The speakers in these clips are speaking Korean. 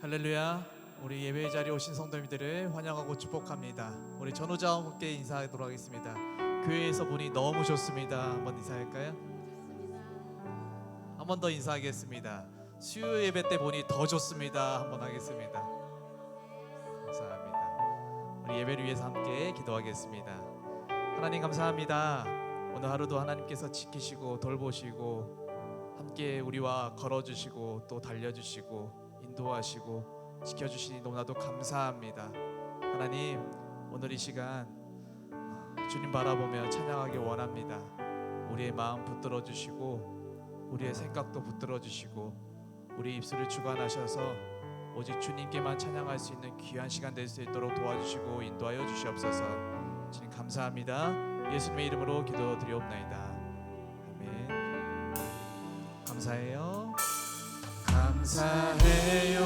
할렐루야. 우리 예배 자리에 오신 성도님들을 환영하고 축복합니다. 우리 전우자와 함께 인사하도록 하겠습니다. 교회에서 보니 너무 좋습니다. 한번 인사할까요? 한 번 더 인사하겠습니다. 수요 예배 때 보니 더 좋습니다. 한번 하겠습니다. 감사합니다. 우리 예배를 위해서 함께 기도하겠습니다. 하나님 감사합니다. 오늘 하루도 하나님께서 지키시고 돌보시고 함께 우리와 걸어주시고 또 달려주시고 인도하시고 지켜주시니 너무나도 감사합니다. 하나님, 오늘 이 시간 주님 바라보며 찬양하기 원합니다. 우리의 마음 붙들어 주시고 우리의 생각도 붙들어 주시고 우리 입술을 주관하셔서 오직 주님께만 찬양할 수 있는 귀한 시간 될 수 있도록 도와주시고 인도하여 주시옵소서. 주님 감사합니다. 예수님의 이름으로 기도드리옵나이다. 아멘. 감사해요. 감사해요.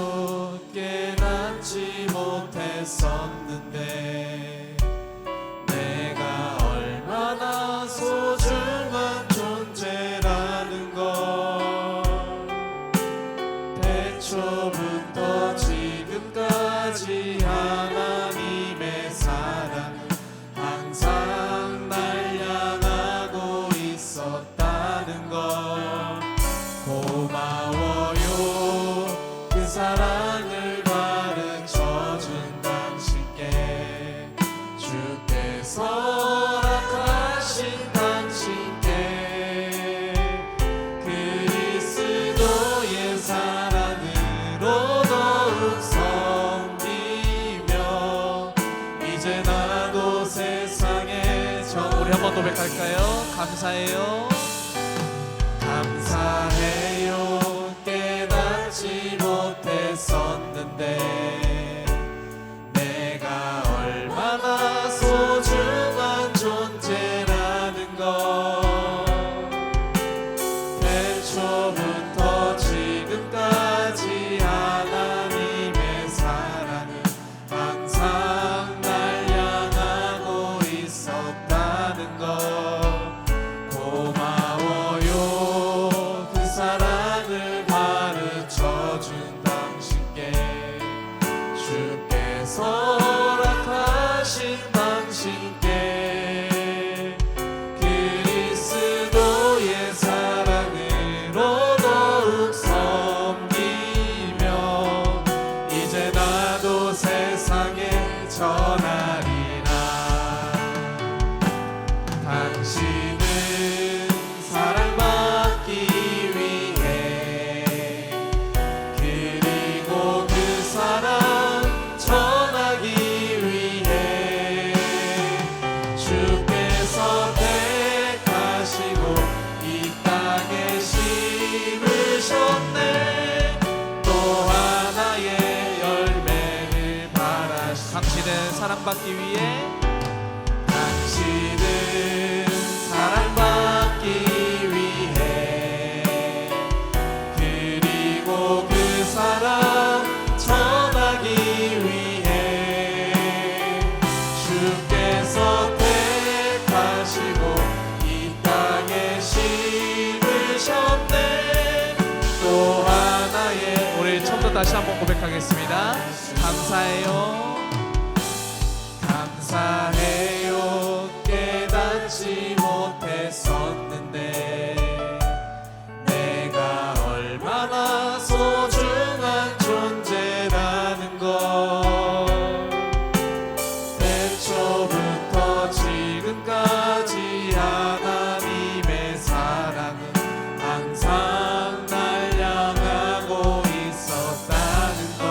깨닫지 못했었는데 내가 얼마나 소중한 존재라는 걸 태초부터 지금까지 하나님의 사랑 항상 날 향하고 있었다는 걸 고마워요. 그 사랑을 가르쳐준 당신께 주께서 허락하신 당신께 그리스도의 사랑으로 더욱 섬기며 이제 나도 세상에 우리 한 번 더 고백할까요? 감사해요. 감사해요. 깨닫지 못했었는데 내가 얼마나 소중한 존재라는 걸 태초부터 지금까지 하나님의 사랑은 항상 날 향하고 있었다는 걸 고마워요. 그 사랑을 가르쳐준 당신께 주께서 허락하신 당신께 그리스도의 사랑으로 더욱 섬기며 이제 나도 세상에 전하리라. 당신은 사랑받기 위해 그리고 그 사랑 전하기 위해 주께서 택하시고 이 땅에 심으셨네. 또 하나의 열매를 바라시 당신은 사랑받기 위해 당신은 사랑받기 위해 그리고 그 사랑 전하기 위해 주께서 택하시고 이 땅에 심으셨네. 또 하나의 우리 처음부터 다시 한번 고백하겠습니다. 감사해요. 감사해요. 깨닫지 못했었는데 내가 얼마나 소중한 존재라는 걸 태초부터 지금까지 하나님의 사랑은 항상 날 향하고 있었다는 걸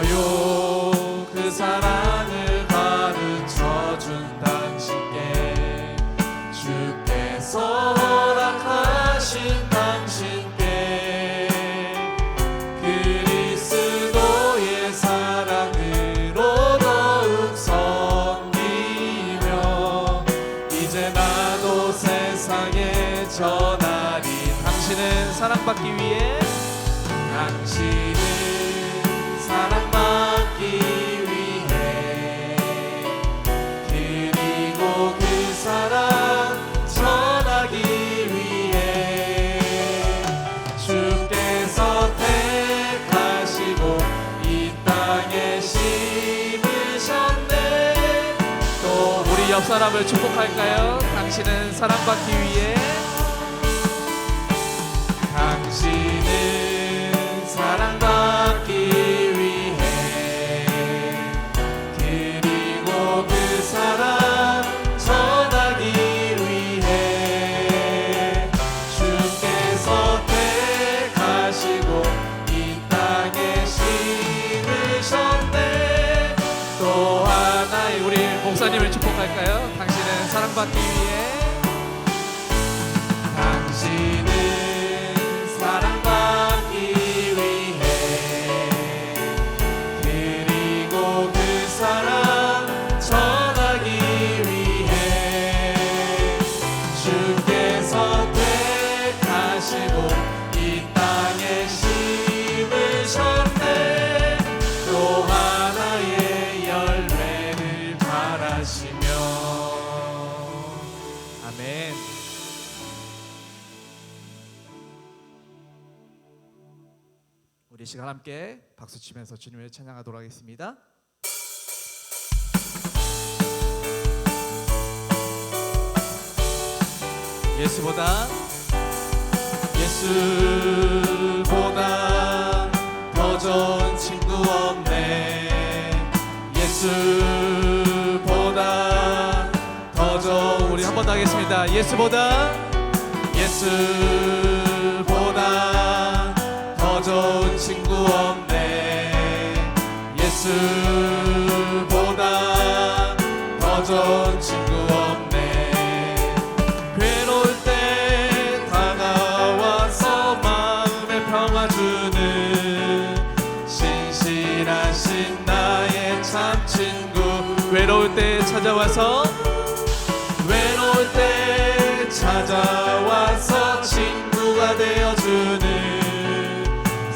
고마워요. 그 사랑을 가르쳐준 당신께 주께서 허락하신 당신께 그리스도의 사랑으로 더욱 섬기며 이제 나도 세상에 전하리. 당신은 사랑받기 위해 당신은 사랑받기 위해 그리고 그 사랑 전하기 위해 주께서 우리 옆 사람을 축복할까요? 당신은 사랑받기 위해, 당신은 사랑받기 위해, 그리고 그 사랑 전하기 위해 주께서 택하시고 이 땅에 심으셨네. 또 하나의 우리 목사님을 축복할까요? 당신은 사랑받기 위해, 당신은 사랑받기 위해, 그리고 그 사랑 전하기 위해 주께서 택하시고 이 땅에 심으셨네. 또 하나의 열매를 바라시며. 아멘. 우리 시간 함께 박수 치면서 주님을 찬양하도록 하겠습니다. 예수보다 더 좋은 친구 없네. 예수보다 더 좋은, 우리 한 번 더 하겠습니다. 예수보다 더 좋은 친구 없네. 예수보다 더 좋은 친구 없네. 괴로울 때 다가와서 마음에 평화 주는 신실하신 나의 참 친구. 외로울 때 찾아와서, 외로울 때 찾아와서 친구가 되어주는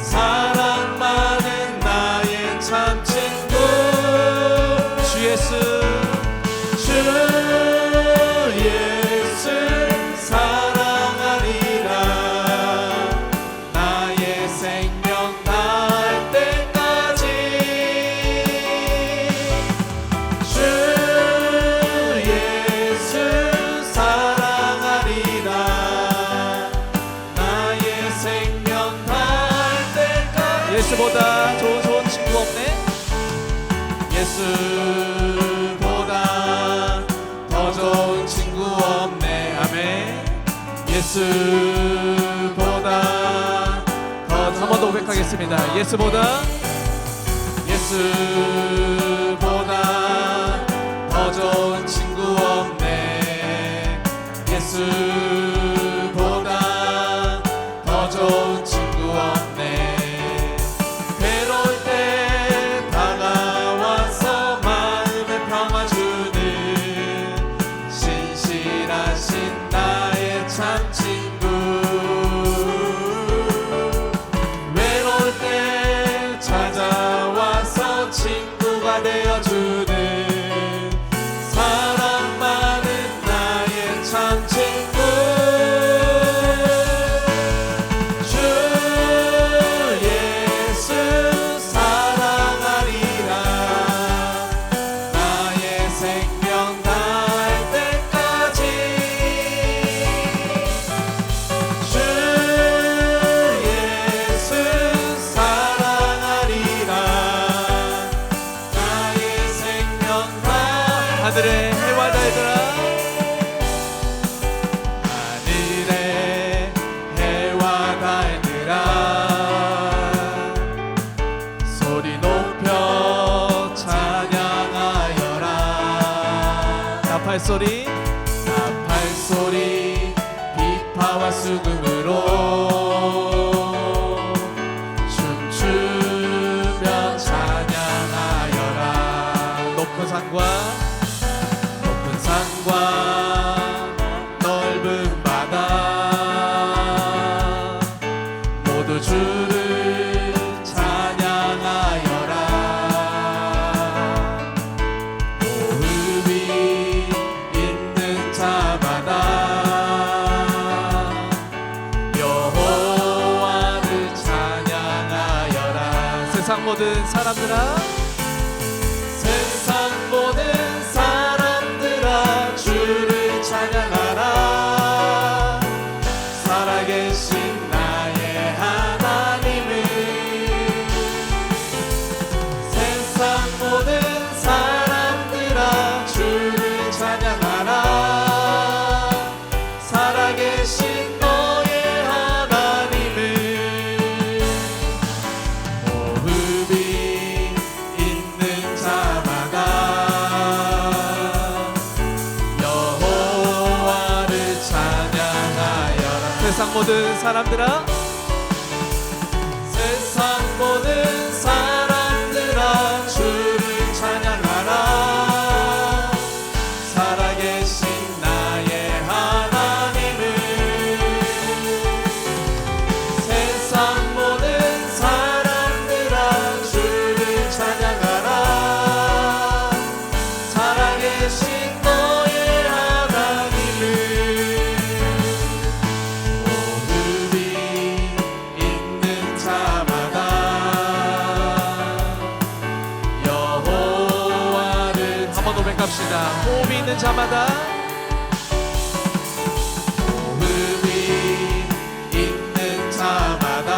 사랑 많은 나의 참 친구. 주 예수, 주 예수 사랑하리라. 나의 생명 다할 때까지 주 예수 사랑하리라. 나의 생명 다할 때까지. 예수보다 좋은 친구 없네. 예수보다 더 좋은 친구 없네. 아멘. 예수보다 더, 한 번 더 고백하겠습니다. 예수보다 더 좋은 친구 없네. 예수보다 더 좋은 친구 없네. 괴로울 때 다가와서 마음에 평화 주는 신실하신 나의 참 친구. 외로울 때 찾아와서 친구가 되어주는 사랑 많은 나의 참 친구. 주 예수 사랑하리라. 나의 생명 다할 때까지 주 예수 사랑하리라. 나의 생명 다할. 하늘의 해와 달들아, 하늘의 해와 달들아, 소리 높여 찬양하여라. 나팔소리 비파와 수금으로 춤추며 찬양하여라. 높은 산과 넓은 바다 모두 주를 찬양하여라. 호흡이 있는 자마다 여호와를 찬양하여라. 세상 모든 사람들아, 세상 모든 사람들아, 모든 사람들아, 세상 모든 사람들아 주를 찬양하라. 살아계신 나의 하나님을. 세상 모든 사람들아 주를 찬양하라. 살아계신 너의 하나님을. 호흡이 있는 자마다 여호와를 한 번 더 고백합시다. 호흡이 있는 자마다, 호흡이 있는 자마다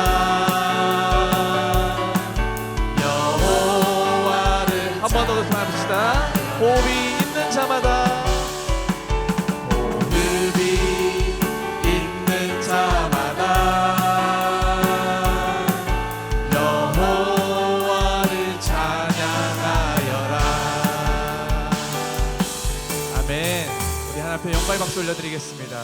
여호와를 한 번 더 고백합시다. 호흡이 있는 자마다, 호흡이 있는 자마다 여호와를 찬양하여라. 아멘. 우리 하나님 앞에 영광의 박수 올려드리겠습니다.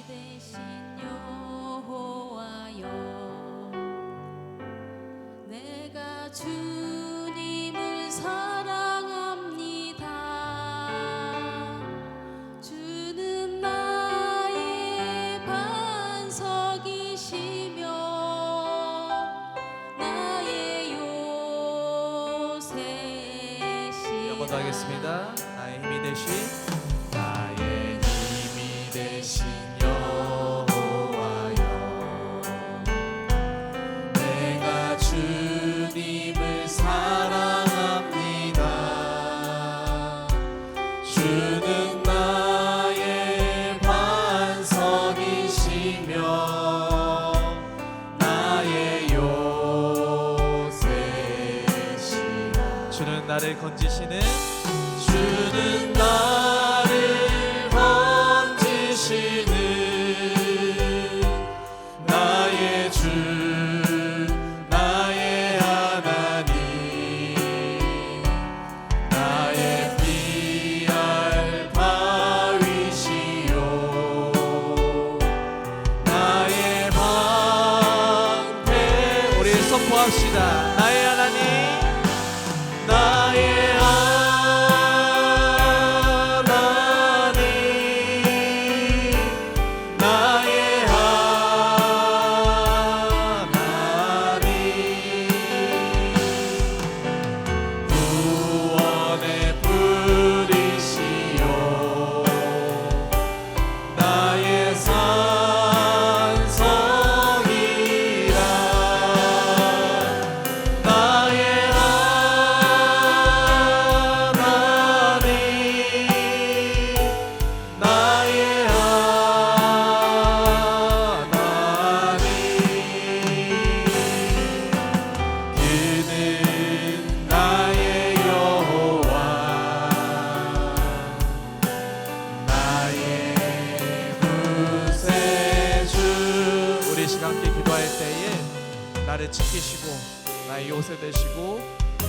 대신 여호와여, 내가 주님을 사랑합니다. 주는 나의 반석이시며 나의 요새시라. 한 번 더 하겠습니다. 나의 힘이 되신, 나의 힘이 되신 여호와여, 내가 주님을 사랑합니다. 주는 나의 반석이시며 나의 요새시라. 주는 나를 건지시는, 주는 나를 건지시는 나의 주, 나의 하나님, 나의 피할 바위시요, 나의 방패. 우리 선포합시다. 나의 하나님, 나의 나를 지키시고 나의 요새 되시고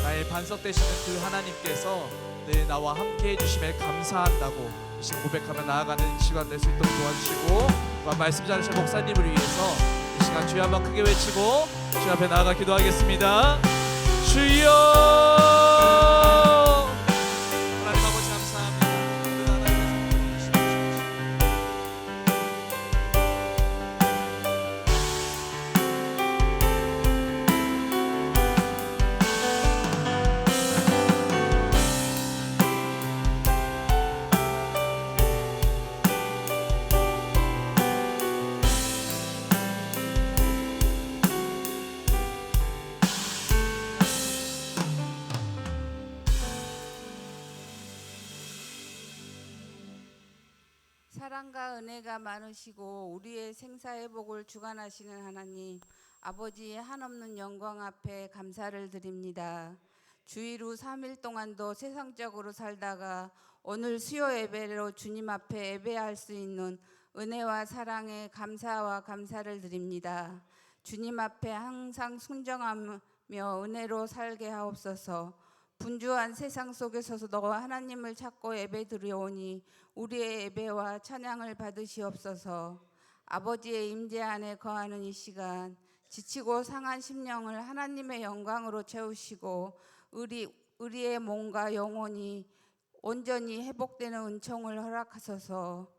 나의 반석 되시는 그 하나님께서 늘 나와 함께 해주심에 감사한다고 이 시간 고백하며 나아가는 시간 될 수 있도록 도와주시고, 또한 말씀 전하실 목사님을 위해서 이 시간 주여 한번 크게 외치고 주 앞에 나아가 기도하겠습니다. 주여, 하나님 아버지 감사합니다. 사랑과 은혜가 많으시고 우리의 생사회복을 주관하시는 하나님, 아버지의 한없는 영광 앞에 감사를 드립니다. 주일 후 3일 동안도 세상적으로 살다가 오늘 수요 예배로 주님 앞에 예배할 수 있는 은혜와 사랑에 감사와 감사를 드립니다. 주님 앞에 항상 순정하며 은혜로 살게 하옵소서. 분주한 세상 속에서도 하나님을 찾고 예배 드려오니 우리의 예배와 찬양을 받으시옵소서. 아버지의 임재 안에 거하는 이 지치고 상한 심령을 하나님의 영광으로 채우시고 우리의 몸과 영혼이 온전히 회복되는 은총을 허락하소서.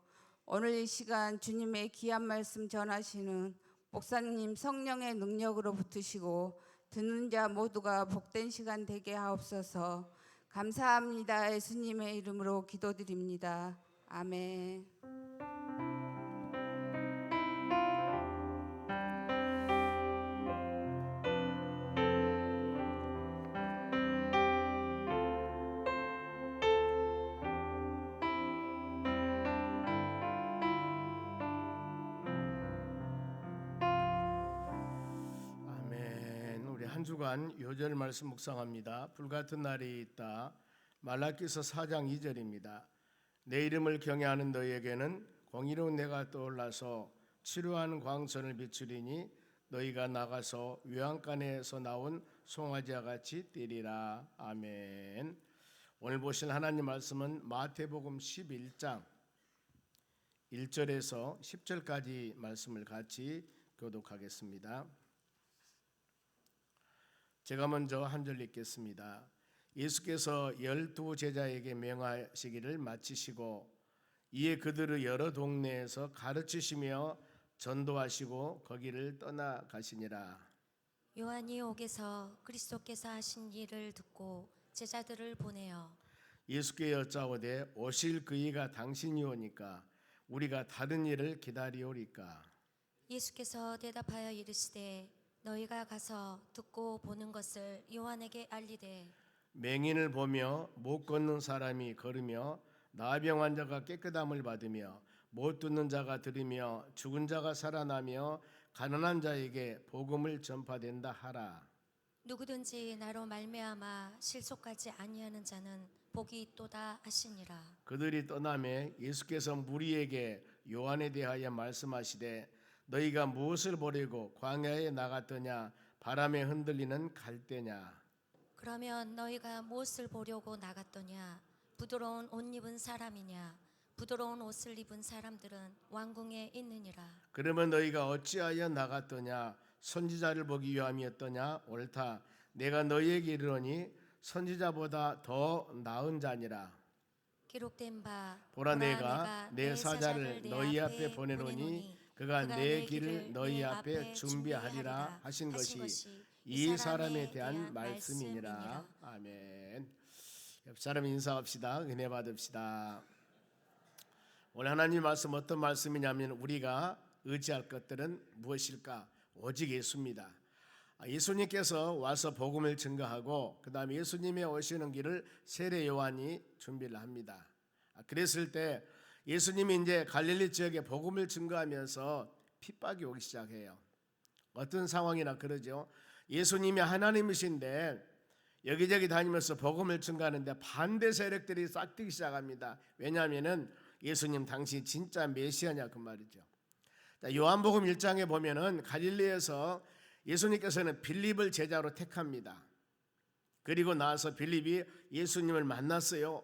오늘 이 시간 주님의 귀한 말씀 전하시는 목사님 성령의 능력으로 붙으시고 듣는 자 모두가 복된 시간 되게 하옵소서. 감사합니다. 예수님의 이름으로 기도드립니다. 아멘. 아멘. 우리 한 주간 요절 말씀 묵상합니다. 불같은 날이 있다. 말라기서 4장 2절입니다. 내 이름을 경외하는 너희에게는 공의로운 내가 떠올라서 치료하는 광선을 비추리니 너희가 나가서 외양간에서 나온 송아지와 같이 뛰리라. 아멘. 오늘 보실 하나님 말씀은 마태복음 11장 1절에서 10절까지 말씀을 같이 교독하겠습니다. 제가 먼저 한 절 읽겠습니다. 예수께서 12 제자에게 명하시기를 마치시고 이에 그들을 여러 동네에서 가르치시며 전도하시고 거기를 떠나가시니라. 요한이 옥에서 그리스도께서 하신 일을 듣고 제자들을 보내어 예수께 여짜오되 오실 그이가 당신이 오니까 우리가 다른 일을 기다리오리까. 예수께서 대답하여 이르시되 너희가 가서 듣고 보는 것을 요한에게 알리되 맹인을 보며 못 걷는 사람이 걸으며 나병 환자가 깨끗함을 받으며 못 듣는 자가 들으며 죽은 자가 살아나며 가난한 자에게 복음을 전파된다 하라. 누구든지 나로 말미암아 실속하지 아니하는 자는 복이 있도다 하시니라. 그들이 떠나매 예수께서 무리에게 요한에 대하여 말씀하시되 너희가 무엇을 보려고 광야에 나갔더냐 바람에 흔들리는 갈대냐. 그러면 너희가 무엇을 보려고 나갔더냐 부드러운 옷 입은 사람이냐 부드러운 옷을 입은 사람들은 왕궁에 있느니라. 그러면 너희가 어찌하여 나갔더냐 선지자를 보기 위함이었더냐. 옳다. 내가 너희에게 이르노니 선지자보다 더 나은 자니라. 기록된 바 보라 내가 내 사자를 너희 앞에 보내노니 그가 내 길을 너희 앞에 준비하리라 하신 것이 이 사람에 대한 말씀이니라. 아멘. 옆 사람 인사합시다. 은혜 받읍시다. 오늘 하나님 말씀 어떤 말씀이냐면 우리가 의지할 것들은 무엇일까? 오직 예수입니다. 예수님께서 와서 복음을 증거하고 그 다음에 예수님의 오시는 길을 세례 요한이 준비를 합니다. 그랬을 때 예수님이 이제 갈릴리 지역에 복음을 증거하면서 핍박이 오기 시작해요. 어떤 상황이나 그러죠. 예수님이 하나님이신데 여기저기 다니면서 복음을 증거하는데 반대 세력들이 싹트기 시작합니다. 왜냐하면은 예수님 당신 진짜 메시아냐 그 말이죠. 요한복음 1장에 보면은 갈릴리에서 예수님께서는 빌립을 제자로 택합니다. 그리고 나서 빌립이 예수님을 만났어요.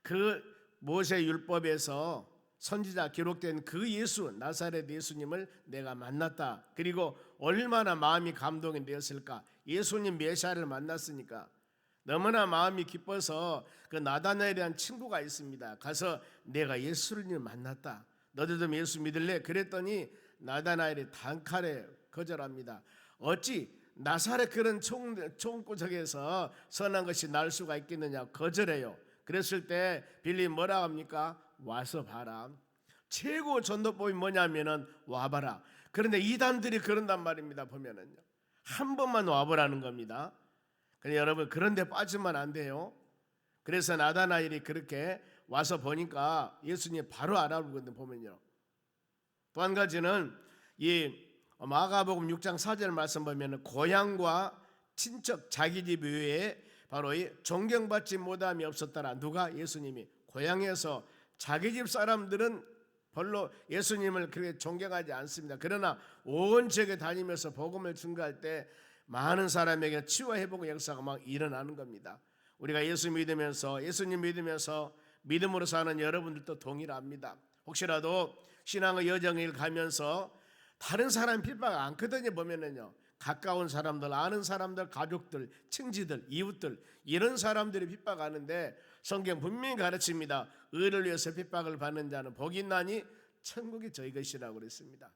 그 모세 율법에서 선지자 기록된 그 예수 나사렛 예수님을 내가 만났다. 그리고 얼마나 마음이 감동이 되었을까. 예수님 메시아를 만났으니까 너무나 마음이 기뻐서 그 나다나엘이라는 친구가 있습니다. 가서 내가 예수를 만났다. 너희도 예수 믿을래? 그랬더니 나다나엘이 단칼에 거절합니다. 어찌 나사렛 그런 총구석에서 선한 것이 날 수가 있겠느냐 거절해요. 그랬을 때 빌립 뭐라 합니까? 와서 봐라. 최고 전도법이 뭐냐면은 와봐라. 그런데 이단들이 그런단 말입니다. 보면은요 한 번만 와보라는 겁니다. 근데 여러분 그런데 빠지면 안 돼요. 그래서 나다나엘이 그렇게 와서 보니까 예수님 바로 알아보거든요. 보면요. 또 한 가지는 이 마가복음 6장 4절 말씀 보면 고향과 친척 자기 집 외에 바로 이 존경받지 못함이 없었더라. 누가? 예수님이. 고향에서 자기 집 사람들은 별로 예수님을 그렇게 존경하지 않습니다. 그러나 온 지역에 다니면서 복음을 증거할 때 많은 사람에게 치유 회복의 역사가 막 일어나는 겁니다. 우리가 예수님 믿으면서 믿음으로 사는 여러분들도 동일합니다. 혹시라도 신앙의 여정을 가면서 다른 사람 핍박 않거든요. 보면은요, 가까운 사람들, 아는 사람들, 가족들, 친지들, 이웃들, 이런 사람들이 핍박하는데 성경 분명히 가르칩니다. 의를 위해서 핍박을 받는 자는 복이 있나니 천국이 저희 것이라고 그랬습니다.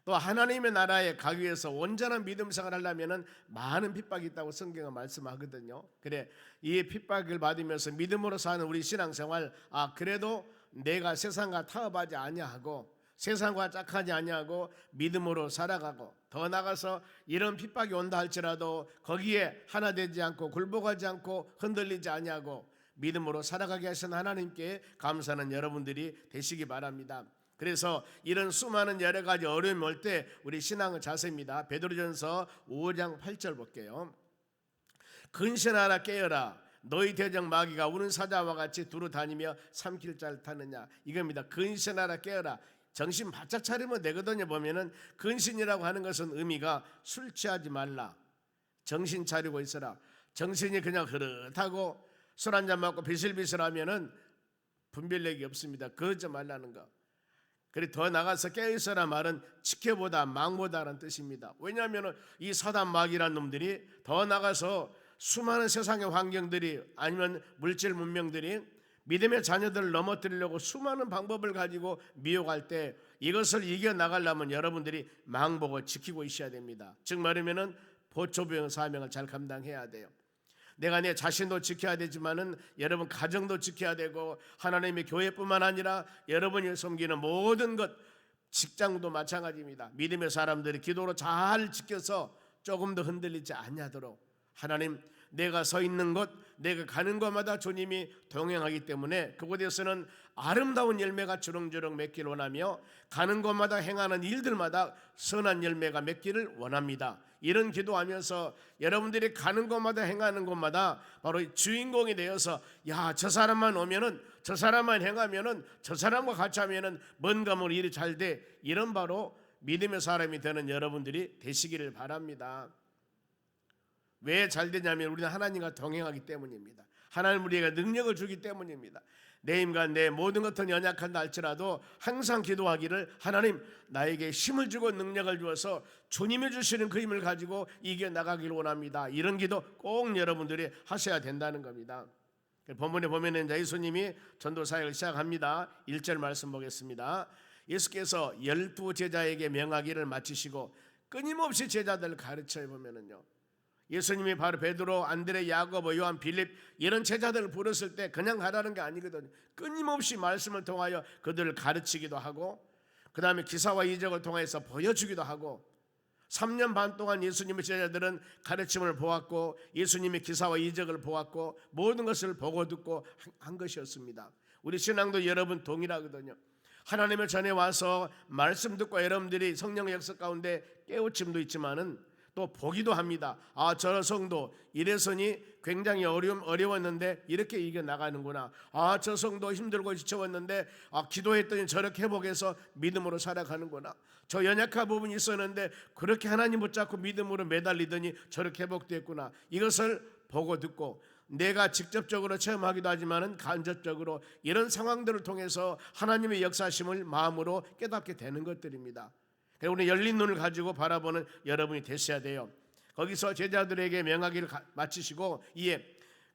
또 하나님의 나라에 가기 위해서 온전한 믿음 생활을 하려면 많은 핍박이 있다고 성경은 말씀하거든요. 그래, 이 핍박을 받으면서 믿음으로 사는 우리 신앙생활, 그래도 내가 세상과 타협하지 아니하고 세상과 짝하지 아니하고 믿음으로 살아가고, 더 나아가서 이런 핍박이 온다 할지라도 거기에 하나 되지 않고 굴복하지 않고 흔들리지 아니하고 믿음으로 살아가게 하신 하나님께 감사하는 여러분들이 되시기 바랍니다. 그래서 이런 수많은 여러 가지 어려움이 올 때 우리 신앙의 자세입니다. 베드로전서 5장 8절 볼게요. 근신하라 깨어라, 너희 대적 마귀가 우는 사자와 같이 두루 다니며 삼킬 자를 타느냐, 이겁니다. 근신하라 깨어라, 정신 바짝 차리면 되거든요. 보면은 근신이라고 하는 것은 의미가 술 취하지 말라, 정신 차리고 있어라. 정신이 그냥 흐릿하고 술 한잔 먹고 비슬비슬하면은 분별력이 없습니다. 그러지 말라는 거. 그리고 더 나가서 깨어있어라 말은 지켜보다 망보다라는 뜻입니다. 왜냐하면 이 사단 마귀란 놈들이 더 나가서 수많은 세상의 환경들이 아니면 물질 문명들이 믿음의 자녀들을 넘어뜨리려고 수많은 방법을 가지고 미혹할 때 이것을 이겨나가려면 여러분들이 망보고 지키고 있어야 됩니다. 즉 말하면 보초병 사명을 잘 감당해야 돼요. 내가 내 자신도 지켜야 되지만은 여러분 가정도 지켜야 되고, 하나님의 교회뿐만 아니라 여러분이 섬기는 모든 것, 직장도 마찬가지입니다. 믿음의 사람들이 기도로 잘 지켜서 조금 더 흔들리지 아니하도록, 하나님, 내가 서 있는 곳, 내가 가는 곳마다 주님이 동행하기 때문에 그곳에서는 아름다운 열매가 주렁주렁 맺기를 원하며 가는 곳마다 행하는 일들마다 선한 열매가 맺기를 원합니다. 이런 기도하면서 여러분들이 가는 곳마다 행하는 곳마다 바로 주인공이 되어서, 야, 저 사람만 오면은, 저 사람만 행하면은, 저 사람과 같이 하면은 뭔가 뭐 일이 잘 돼, 이런 바로 믿음의 사람이 되는 여러분들이 되시기를 바랍니다. 왜 잘 되냐면 우리는 하나님과 동행하기 때문입니다. 하나님 우리에게 능력을 주기 때문입니다. 내 힘과 내 모든 것은 연약한다 할지라도 항상 기도하기를, 하나님 나에게 힘을 주고 능력을 주어서 주님이 주시는 그 힘을 가지고 이겨나가기를 원합니다. 이런 기도 꼭 여러분들이 하셔야 된다는 겁니다. 본문에 보면 예수님이 전도 사역을 시작합니다. 1절 말씀 보겠습니다. 예수께서 12 제자에게 명하기를 마치시고 끊임없이 제자들을 가르쳐 보면은요, 예수님이 바로 베드로, 안드레, 야고보, 요한, 빌립 이런 제자들을 부르실 때 그냥 가라는 게 아니거든요. 끊임없이 말씀을 통하여 그들을 가르치기도 하고, 그 다음에 기사와 이적을 통해서 보여주기도 하고, 3년 반 동안 예수님의 제자들은 가르침을 보았고 예수님의 기사와 이적을 보았고 모든 것을 보고 듣고 한 것이었습니다. 우리 신앙도 여러분 동일하거든요. 하나님의 전에 와서 말씀 듣고 여러분들이 성령의 역사 가운데 깨우침도 있지만은 또 보기도 합니다. 저 성도 이래서니 굉장히 어려웠는데 이렇게 이겨나가는구나. 저 성도 힘들고 지쳐왔는데 기도했더니 저렇게 회복해서 믿음으로 살아가는구나. 저 연약한 부분이 있었는데 그렇게 하나님 붙잡고 믿음으로 매달리더니 저렇게 회복됐구나. 이것을 보고 듣고 내가 직접적으로 체험하기도 하지만은 간접적으로 이런 상황들을 통해서 하나님의 역사심을 마음으로 깨닫게 되는 것들입니다. 우리 열린 눈을 가지고 바라보는 여러분이 되셔야 돼요. 거기서 제자들에게 명하기를 마치시고 이에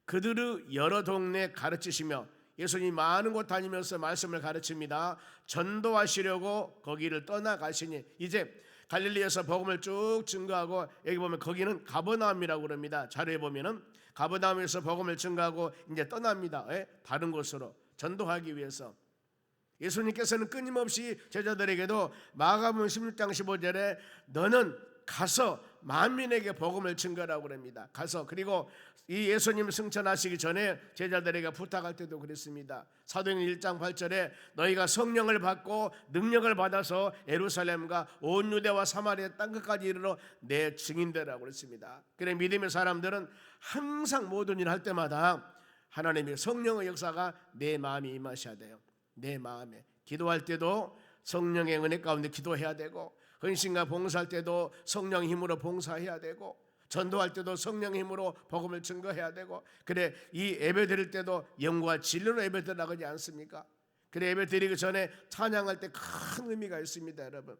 그들의 여러 동네 가르치시며, 예수님이 많은 곳 다니면서 말씀을 가르칩니다. 전도하시려고 거기를 떠나가시니, 이제 갈릴리에서 복음을 쭉 증거하고, 여기 보면 거기는 가버나움이라고 그럽니다. 자료에 보면은 가버나움에서 복음을 증거하고 이제 떠납니다. 다른 곳으로 전도하기 위해서. 예수님께서는 끊임없이 제자들에게도 마가복음 16장 15절에 너는 가서 만민에게 복음을 증거하라고 그럽니다. 가서 그리고 이 예수님 승천하시기 전에 제자들에게 부탁할 때도 그랬습니다. 사도행전 1장 8절에 너희가 성령을 받고 능력을 받아서 예루살렘과 온 유대와 사마리아 땅끝까지 이르러 내 증인되라고 그랬습니다. 그래 믿음의 사람들은 항상 모든 일 할 때마다 하나님의 성령의 역사가 내 마음에 임하셔야 돼요. 내 마음에 기도할 때도 성령의 은혜 가운데 기도해야 되고, 헌신과 봉사할 때도 성령 힘으로 봉사해야 되고, 전도할 때도 성령 힘으로 복음을 증거해야 되고, 그래 이 예배 드릴 때도 영과 진리로 예배 드리라고 하지 않습니까? 그래 예배 드리기 전에 찬양할 때 큰 의미가 있습니다. 여러분,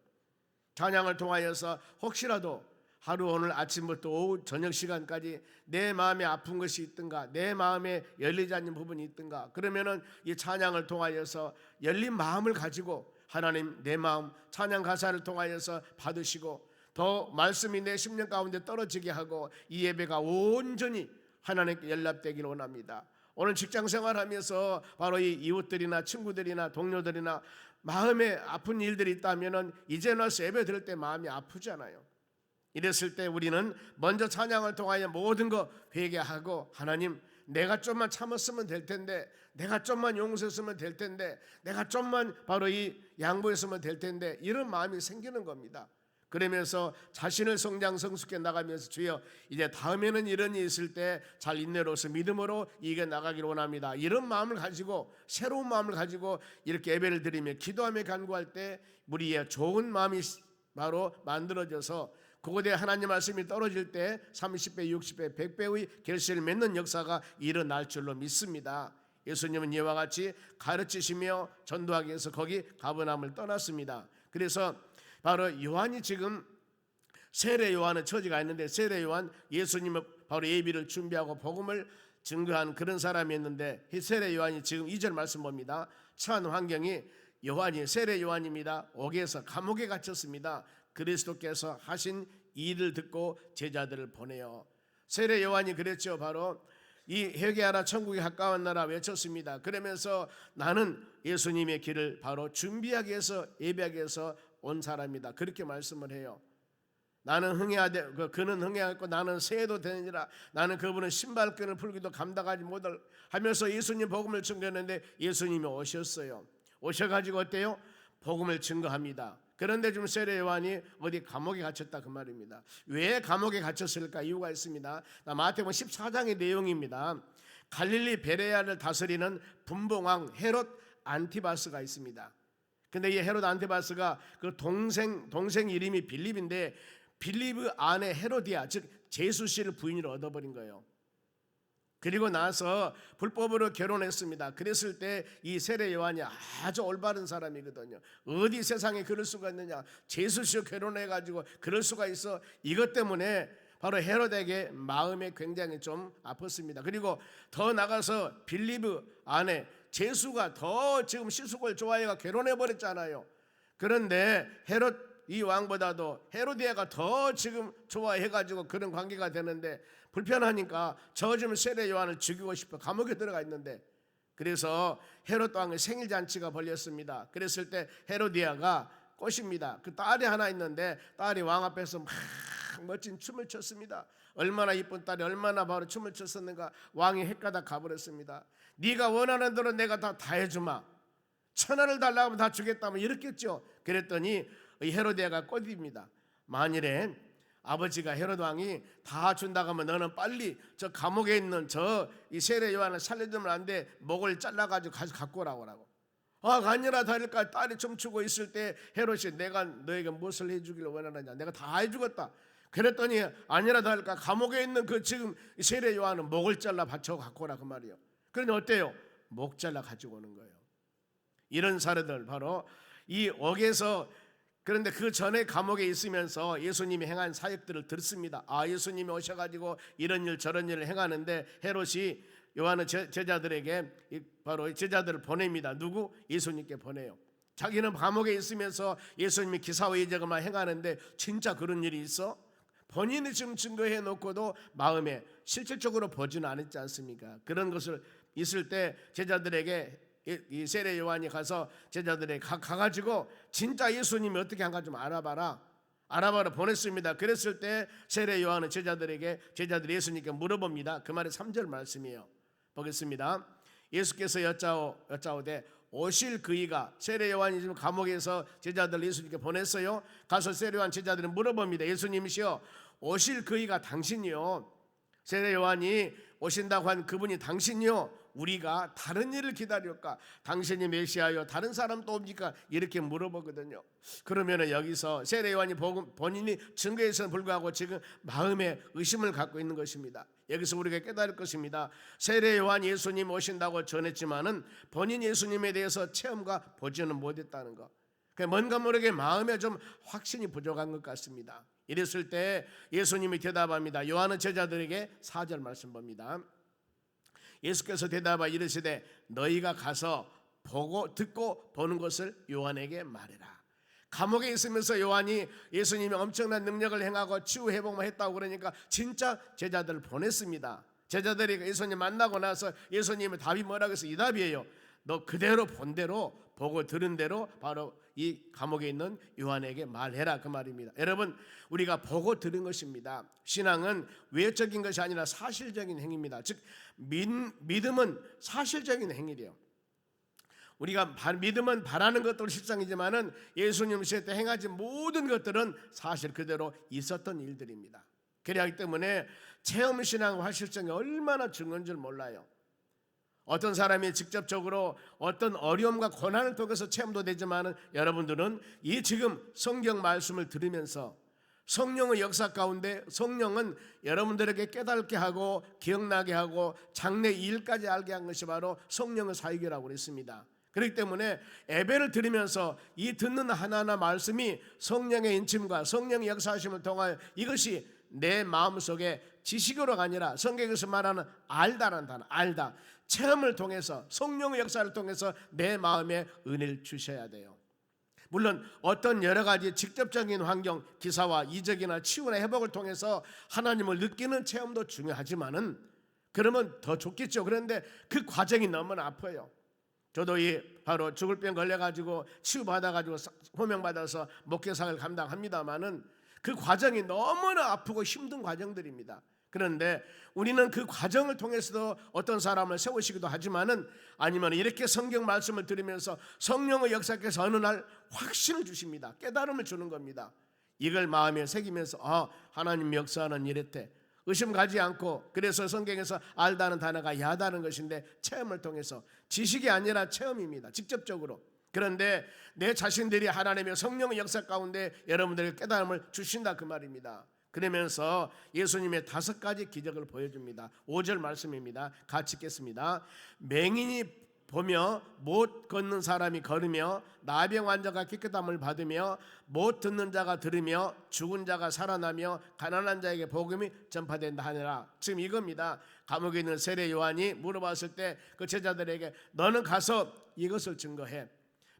찬양을 통하여서 혹시라도 하루 오늘 아침부터 오후 저녁 시간까지 내 마음에 아픈 것이 있든가, 내 마음에 열리지 않는 부분이 있든가, 그러면은 이 찬양을 통하여서 열린 마음을 가지고 하나님 내 마음 찬양 가사를 통하여서 받으시고, 더 말씀이 내 심령 가운데 떨어지게 하고 이 예배가 온전히 하나님께 연락되기를 원합니다. 오늘 직장 생활하면서 바로 이 이웃들이나 친구들이나 동료들이나 마음에 아픈 일들이 있다면은 이제 와서 예배 드릴 때 마음이 아프잖아요. 이랬을 때 우리는 먼저 찬양을 통하여 모든 거 회개하고, 하나님 내가 좀만 참았으면 될 텐데, 내가 좀만 용서했으면 될 텐데, 내가 좀만 바로 이 양보했으면 될 텐데, 이런 마음이 생기는 겁니다. 그러면서 자신을 성장 성숙해 나가면서 주여 이제 다음에는 이런 일이 있을 때 잘 인내로서 믿음으로 이겨 나가기를 원합니다. 이런 마음을 가지고, 새로운 마음을 가지고 이렇게 예배를 드리며 기도하며 간구할 때 우리의 좋은 마음이 바로 만들어져서 그곳에 하나님 말씀이 떨어질 때 30배, 60배, 100배의 결실을 맺는 역사가 일어날 줄로 믿습니다. 예수님은 이와 같이 가르치시며 전도하기 위해서 거기 가버나움을 떠났습니다. 그래서 바로 요한이 지금 세례 요한의 처지가 있는데, 세례 요한 예수님은 바로 예비를 준비하고 복음을 증거한 그런 사람이었는데, 세례 요한이 지금 2절 말씀 봅니다. 처한 환경이 요한이 세례 요한입니다. 옥에서 감옥에 갇혔습니다. 그리스도께서 하신 일을 듣고 제자들을 보내요. 세례 요한이 그랬죠. 바로 이 회개하라 천국에 가까운 나라 외쳤습니다. 그러면서 나는 예수님의 길을 바로 준비하기 위해서 예배하기 위해서 온 사람이다, 그렇게 말씀을 해요. 나는 흥해하되 그는 흥해하고 나는 새해도 되느니라. 나는 그분은 신발끈을 풀기도 감당하지 못할 하면서 예수님 복음을 증거했는데, 예수님이 오셨어요. 오셔가지고 어때요? 복음을 증거합니다. 그런데 지금 세례 요한이 어디 감옥에 갇혔다 그 말입니다. 왜 감옥에 갇혔을까? 이유가 있습니다. 마태복음 14장의 내용입니다. 갈릴리 베레아를 다스리는 분봉왕 헤롯 안티바스가 있습니다. 근데 이 헤롯 안티바스가 그 동생 이름이 빌립인데, 빌립의 아내 헤로디아, 즉 제수씨를 부인으로 얻어버린 거예요. 그리고 나서 불법으로 결혼했습니다. 그랬을 때 이 세례 요한이 아주 올바른 사람이거든요. 어디 세상에 그럴 수가 있느냐? 제수씨와 결혼해가지고 그럴 수가 있어? 이것 때문에 바로 헤롯에게 마음에 굉장히 좀 아팠습니다. 그리고 더 나가서 빌립의 아내 제수가 더 지금 시숙을 좋아해가 결혼해버렸잖아요. 그런데 헤롯 이 왕보다도 헤로디아가 더 지금 좋아해가지고 그런 관계가 되는데, 불편하니까 저 좀 세례 요한을 죽이고 싶어 감옥에 들어가 있는데, 그래서 헤롯 왕의 생일 잔치가 벌렸습니다. 그랬을 때 헤로디아가 꼬십니다. 그 딸이 하나 있는데 딸이 왕 앞에서 막 멋진 춤을 췄습니다. 얼마나 이쁜 딸이 얼마나 바로 춤을 췄었는가. 왕이 헷가닥 가버렸습니다. 네가 원하는 대로 내가 다 해주마. 1,000원을 달라고 하면 다 주겠다면 이랬겠죠. 그랬더니 이 헤로디아가 꼬집니다. 만일에 아버지가 헤롯 왕이 다 준다고 하면 너는 빨리 저 감옥에 있는 저 이 세례 요한을 살려주면 안 돼. 목을 잘라가지고 가서 갖고 오라고. 아니라 다를까 딸이 춤추고 있을 때 헤롯이 내가 너에게 무엇을 해주기를 원하느냐, 내가 다 해주겠다. 그랬더니 아니라 다를까 감옥에 있는 그 지금 세례 요한은 목을 잘라 바쳐 갖고 오라 그 말이에요. 그러니 어때요? 목 잘라 가지고 오는 거예요. 이런 사례들 바로 이 옥에서, 그런데 그 전에 감옥에 있으면서 예수님이 행한 사역들을 들었습니다. 예수님이 오셔가지고 이런 일 저런 일을 행하는데, 헤롯이 요한의 제자들에게 바로 제자들을 보냅니다. 누구? 예수님께 보내요. 자기는 감옥에 있으면서 예수님이 기사와 이적을만 행하는데 진짜 그런 일이 있어? 본인이 지금 증거해 놓고도 마음에 실질적으로 보지는 않았지 않습니까? 그런 것을 있을 때 제자들에게 이 세례 요한이 가서 제자들에게 가가지고 진짜 예수님이 어떻게 한가 좀 알아봐라. 아라바로 보냈습니다. 그랬을 때 세례 요한은 제자들이 예수님께 물어봅니다. 그 말이 3절 말씀이에요. 보겠습니다. 예수께서 여짜오되 오실 그이가, 세례 요한이 지금 감옥에서 제자들 예수님께 보냈어요. 가서 세례 요한 제자들은 물어봅니다. 예수님이시여, 오실 그이가 당신이요, 세례 요한이 오신다고 한 그분이 당신이요, 우리가 다른 일을 기다릴까? 당신이 메시아요, 다른 사람 또 옵니까? 이렇게 물어보거든요. 그러면 여기서 세례 요한이 본인이 증거에서는 불구하고 지금 마음에 의심을 갖고 있는 것입니다. 여기서 우리가 깨달을 것입니다. 세례 요한 예수님 오신다고 전했지만은 본인 예수님에 대해서 체험과 보지는 못했다는 것. 뭔가 모르게 마음에 좀 확신이 부족한 것 같습니다. 이랬을 때 예수님이 대답합니다. 요한은 제자들에게 4절 말씀 봅니다. 예수께서 대답하여 이르시되 너희가 가서 보고 듣고 보는 것을 요한에게 말해라. 감옥에 있으면서 요한이 예수님이 엄청난 능력을 행하고 치유 회복만 했다고 그러니까 진짜 제자들을 보냈습니다. 제자들이 예수님 만나고 나서 예수님의 답이 뭐라고 해서 이 답이에요. 너 그대로 본 대로 보고 들은 대로 바로 이 감옥에 있는 요한에게 말해라, 그 말입니다. 여러분, 우리가 보고 들은 것입니다. 신앙은 외적인 것이 아니라 사실적인 행위입니다. 즉 믿음은 사실적인 행위래요. 우리가 믿음은 바라는 것도 실상이지만은 예수님 시대 때 행하지 모든 것들은 사실 그대로 있었던 일들입니다. 그렇기 때문에 체험신앙과 실정이 얼마나 중요한 줄 몰라요. 어떤 사람이 직접적으로 어떤 어려움과 고난을 통해서 체험도 되지만은 여러분들은 이 지금 성경 말씀을 들으면서 성령의 역사 가운데 성령은 여러분들에게 깨닫게 하고 기억나게 하고 장래 일까지 알게 한 것이 바로 성령의 사역이라고 그랬습니다. 그렇기 때문에 예배를 드리면서 이 듣는 하나하나 말씀이 성령의 인침과 성령의 역사하심을 통하여 이것이 내 마음속에 지식으로가 아니라 성경에서 말하는 알다라는 단어, 알다, 체험을 통해서 성령의 역사를 통해서 내 마음에 은혜를 주셔야 돼요. 물론 어떤 여러 가지 직접적인 환경, 기사와 이적이나 치유나 회복을 통해서 하나님을 느끼는 체험도 중요하지만은 그러면 더 좋겠죠. 그런데 그 과정이 너무나 아파요. 저도 바로 죽을 병 걸려가지고 치유받아가지고 호명받아서 목회상을 감당합니다만은 그 과정이 너무나 아프고 힘든 과정들입니다. 그런데 우리는 그 과정을 통해서도 어떤 사람을 세우시기도 하지만은 아니면 이렇게 성경 말씀을 들으면서 성령의 역사께서 어느 날 확신을 주십니다. 깨달음을 주는 겁니다. 이걸 마음에 새기면서 하나님 역사는 이랬대. 의심 가지 않고, 그래서 성경에서 알다는 단어가 야다는 것인데 체험을 통해서, 지식이 아니라 체험입니다. 직접적으로. 그런데 내 자신들이 하나님의 성령의 역사 가운데 여러분들에게 깨달음을 주신다, 그 말입니다. 그러면서 예수님의 5가지 기적을 보여줍니다. 5절 말씀입니다. 같이 읽겠습니다. 맹인이 보며 못 걷는 사람이 걸으며 나병 환자가 깨끗함을 받으며 못 듣는 자가 들으며 죽은 자가 살아나며 가난한 자에게 복음이 전파된다 하니라. 지금 이겁니다. 감옥에 있는 세례 요한이 물어봤을 때 그 제자들에게 너는 가서 이것을 증거해.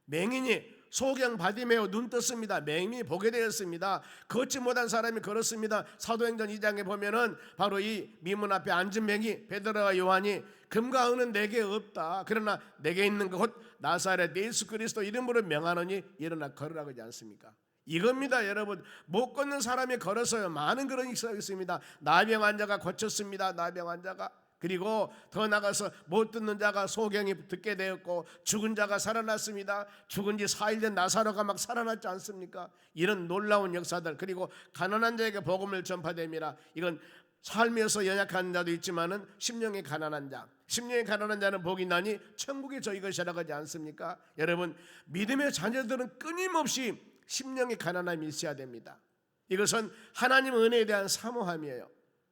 맹인이 소경 바디메오 눈 떴습니다. 맹인이 보게 되었습니다. 걷지 못한 사람이 걸었습니다. 사도행전 2장에 보면은 바로 이 미문 앞에 앉은 맹이 베드로와 요한이 금과 은은 내게 없다. 그러나 내게 있는 것 곧 나사렛 예수 그리스도 이름으로 명하노니 일어나 걸으라고 하지 않습니까? 이겁니다. 여러분, 못 걷는 사람이 걸었어요. 많은 그런 일이 있습니다. 나병 환자가 고쳤습니다. 나병 환자가. 그리고 더 나가서 못 듣는 자가 소경이 듣게 되었고 죽은 자가 살아났습니다. 죽은 지 4일 된 나사로가 막 살아났지 않습니까? 이런 놀라운 역사들, 그리고 가난한 자에게 복음을 전파됨이라. 이건 삶에서 연약한 자도 있지만은 심령이 가난한 자, 심령이 가난한 자는 복이 나니 천국이 저희 것이라고 하지 않습니까? 여러분, 믿음의 자녀들은 끊임없이 심령이 가난함이 있어야 됩니다. 이것은 하나님의 은혜에 대한 사모함이에요.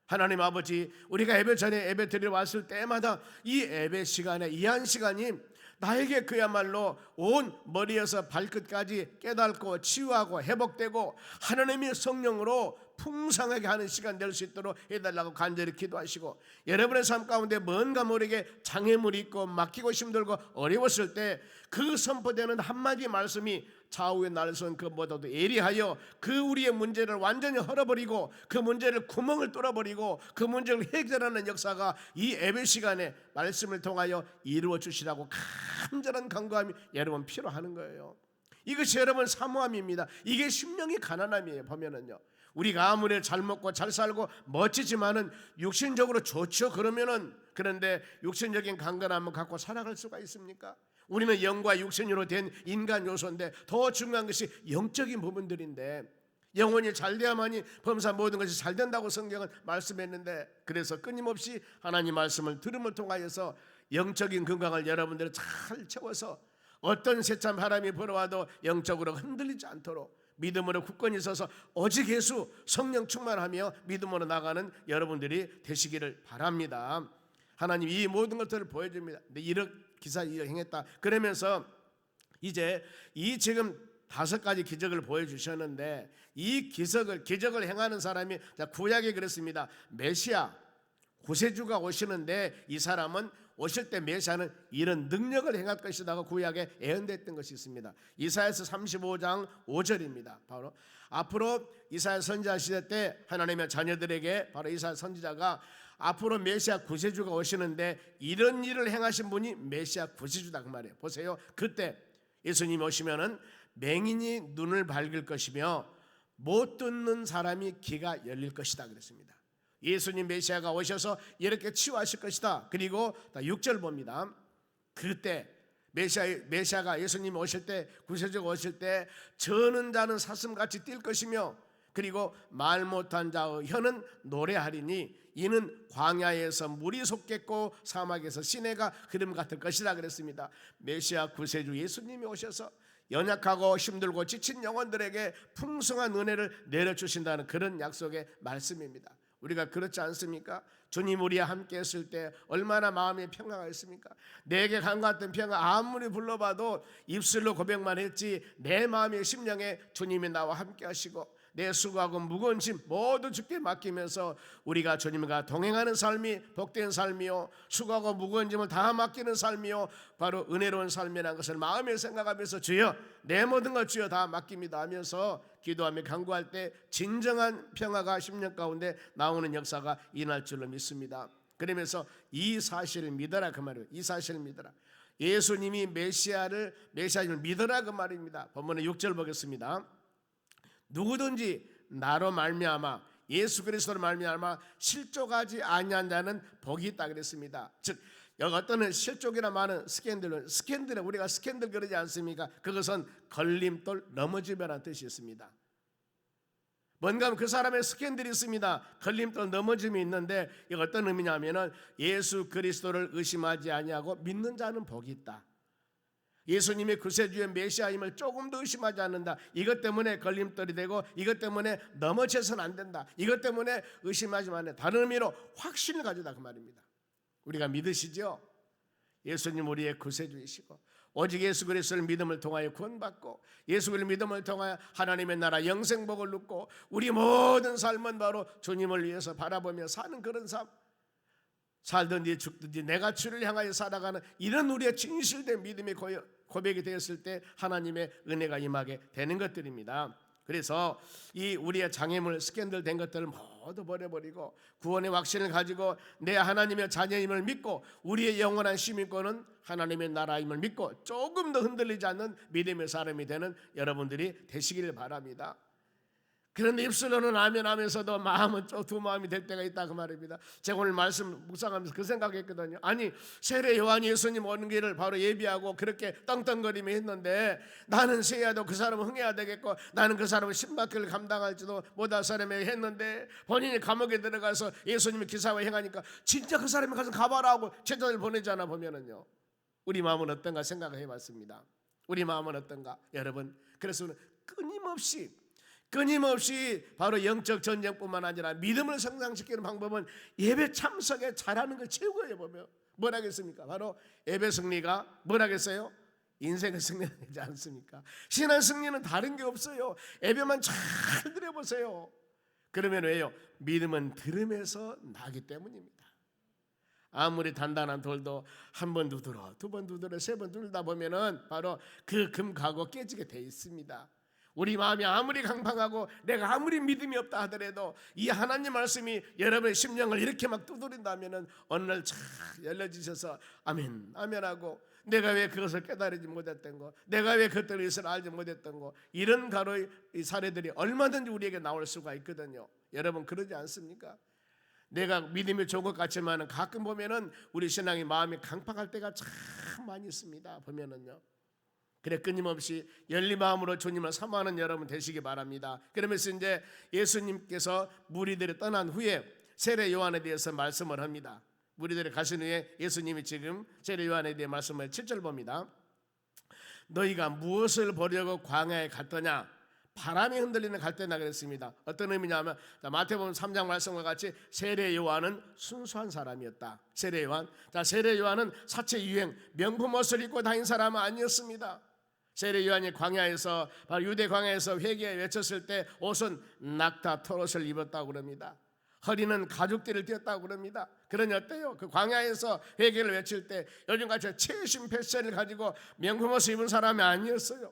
하나님 아버지, 우리가 예배 전에 예배 드리러 왔을 때마다 이 예배 시간에, 이 한 시간이 나에게 그야말로 온 머리에서 발끝까지 깨닫고 치유하고 회복되고 하나님의 성령으로 풍성하게 하는 시간 될 수 있도록 해달라고 간절히 기도하시고, 여러분의 삶 가운데 뭔가 모르게 장애물이 있고 막히고 힘들고 어려웠을 때 그 선포되는 한마디 말씀이 좌우의 날선 그보다도 예리하여 그 우리의 문제를 완전히 헐어버리고 그 문제를 구멍을 뚫어버리고 그 문제를 해결하는 역사가 이 예배 시간에 말씀을 통하여 이루어 주시라고 간절한 간구함이 여러분 필요하는 거예요. 이것이 여러분 사모함입니다. 이게 심령이 가난함이에요. 보면은요, 우리가 아무리 잘 먹고 잘 살고 멋지지만은 육신적으로 좋죠. 그런데 육신적인 강건함을 갖고 살아갈 수가 있습니까? 우리는 영과 육신으로 된 인간 요소인데 더 중요한 것이 영적인 부분들인데, 영혼이 잘 돼야만이 범사 모든 것이 잘 된다고 성경은 말씀했는데, 그래서 끊임없이 하나님 말씀을 들음을 통하여서 영적인 건강을 여러분들이 잘 채워서 어떤 세찬 바람이 불어와도 영적으로 흔들리지 않도록 믿음으로 굳건히 서서 오직 예수 성령 충만하며 믿음으로 나가는 여러분들이 되시기를 바랍니다. 하나님 이 모든 것들을 보여줍니다. 이렇게 기사 행했다 그러면서 이제 이 지금 5가지 기적을 보여주셨는데, 이 기적을 행하는 사람이 구약에 그랬습니다. 메시아 구세주가 오시는데 이 사람은 오실 때 메시아는 이런 능력을 행할 것이라고 구약에 예언됐던 것이 있습니다. 이사야서 35장 5절입니다. 바로 앞으로 이사야 선지자 시대 때 하나님의 자녀들에게 바로 이사야 선지자가 앞으로 메시아 구세주가 오시는데 이런 일을 행하신 분이 메시아 구세주다 그 말이에요. 보세요. 그때 예수님이 오시면은 맹인이 눈을 밝을 것이며 못 듣는 사람이 귀가 열릴 것이다 그랬습니다. 예수님 메시아가 오셔서 이렇게 치유하실 것이다. 그리고 6절 봅니다. 그때 메시아가 예수님 오실 때, 구세주가 오실 때 저는 자는 사슴같이 뛸 것이며 그리고 말 못한 자의 혀는 노래하리니 이는 광야에서 물이 솟겠고 사막에서 시내가 흐름 같을 것이다 그랬습니다. 메시아 구세주 예수님이 오셔서 연약하고 힘들고 지친 영혼들에게 풍성한 은혜를 내려주신다는 그런 약속의 말씀입니다. 우리가 그렇지 않습니까? 주님 우리와 함께 했을 때 얼마나 마음이 평화가 있습니까? 내게 강같은 평화 아무리 불러봐도 입술로 고백만 했지 내 마음의 심령에 주님이 나와 함께 하시고 내 수고하고 무거운 짐 모두 주께 맡기면서 우리가 주님과 동행하는 삶이 복된 삶이요, 수고하고 무거운 짐을 다 맡기는 삶이요, 바로 은혜로운 삶이라는 것을 마음에 생각하면서 주여 내 모든 것 주여 다 맡깁니다 하면서 기도하며 간구할 때 진정한 평화가 심령 가운데 나오는 역사가 일어날 줄로 믿습니다. 그러면서 이 사실을 믿어라 그 말이에요. 이 사실을 믿어라. 예수님이 메시아를 믿어라 그 말입니다. 본문의 6절 보겠습니다. 누구든지 나로 말미암아 예수 그리스도로 말미암아 실족하지 아니한 자는 복이 있다 그랬습니다. 즉 여기 어떤 실족이나 많은 스캔들 우리가 스캔들 그러지 않습니까? 그것은 걸림돌 넘어지면란 뜻이 있습니다. 뭔가 하면 그 사람의 스캔들이 있습니다. 걸림돌 넘어짐이 있는데 이게 어떤 의미냐면은 예수 그리스도를 의심하지 아니하고 믿는 자는 복이 있다. 예수님의 구세주의 메시아임을 조금도 의심하지 않는다. 이것 때문에 걸림돌이 되고 이것 때문에 넘어져서는 안 된다. 이것 때문에 의심하지 않는다. 다른 의미로 확신을 가져다 그 말입니다. 우리가 믿으시죠? 예수님 우리의 구세주이시고 오직 예수 그리스도를 믿음을 통하여 구원받고 예수 그리스도를 믿음을 통하여 하나님의 나라 영생복을 누리고 우리 모든 삶은 바로 주님을 위해서 바라보며 사는 그런 삶, 살든지 죽든지 내가 주를 향하여 살아가는 이런 우리의 진실된 믿음의 고백이 되었을 때 하나님의 은혜가 임하게 되는 것들입니다. 그래서 이 우리의 장애물 스캔들 된 것들을 모두 버려버리고 구원의 확신을 가지고 내 하나님의 자녀임을 믿고 우리의 영원한 시민권은 하나님의 나라임을 믿고 조금 더 흔들리지 않는 믿음의 사람이 되는 여러분들이 되시기를 바랍니다. 그런데 입술로는 아멘 하면서도 마음은 두 마음이 될 때가 있다 그 말입니다. 제가 오늘 말씀 묵상하면서 그 생각했거든요. 아니 세례 요한 예수님 오는 길을 바로 예비하고 그렇게 떵떵거리며 했는데 나는 세야도 그 사람은 흥해야 되겠고 나는 그 사람은 신박기를 감당할지도 못할 사람에게 했는데 본인이 감옥에 들어가서 예수님의 기사와 행하니까 진짜 그 사람이 가서 가봐라 하고 제자들 보내잖아. 보면은요 우리 마음은 어떤가 생각을 해봤습니다. 우리 마음은 어떤가 여러분. 그래서 끊임없이 바로 영적 전쟁뿐만 아니라 믿음을 성장시키는 방법은 예배 참석에 잘하는 걸 최고예요. 보면 뭘 하겠습니까? 바로 예배 승리가 뭘 하겠어요? 인생의 승리는 되지 않습니까? 신앙 승리는 다른 게 없어요. 예배만 잘 드려보세요. 그러면 왜요? 믿음은 들음에서 나기 때문입니다. 아무리 단단한 돌도 한 번 두드러, 두 번 두드러, 세 번 두드다 보면은 바로 그 금가고 깨지게 돼 있습니다. 우리 마음이 아무리 강팍하고 내가 아무리 믿음이 없다 하더라도 이 하나님 말씀이 여러분의 심령을 이렇게 막 두드린다면은 어느 날 쫙 열려지셔서 아멘 아멘하고 내가 왜 그것을 깨달지 못했던 거, 내가 왜 그것들을 알지 못했던 거, 이런 가로의 이 사례들이 얼마든지 우리에게 나올 수가 있거든요. 여러분 그러지 않습니까? 내가 믿음이 좋은 것 같지만 가끔 보면은 우리 신앙이 마음이 강팍할 때가 참 많이 있습니다. 보면은요. 그래 끊임없이 열린 마음으로 주님을 사모하는 여러분 되시기 바랍니다. 그러면서 이제 예수님께서 무리들이 떠난 후에 세례 요한에 대해서 말씀을 합니다. 무리들이 가신 후에 예수님이 지금 세례 요한에 대해 말씀을 7절 봅니다. 너희가 무엇을 보려고 광야에 갔더냐? 바람이 흔들리는 갈대나 그랬습니다. 어떤 의미냐면 마태복음 3장 말씀과 같이 세례 요한은 순수한 사람이었다. 세례 요한. 자, 세례 요한은 사체 유행 명품 옷을 입고 다닌 사람은 아니었습니다. 세례 요한이 광야에서 바로 유대 광야에서 회개에 외쳤을 때 옷은 낙타 털옷을 입었다고 그럽니다. 허리는 가죽띠를 띄었다고 그럽니다. 그러니 어때요? 그 광야에서 회개를 외칠 때 요즘같이 최신 패션을 가지고 명품 옷을 입은 사람이 아니었어요.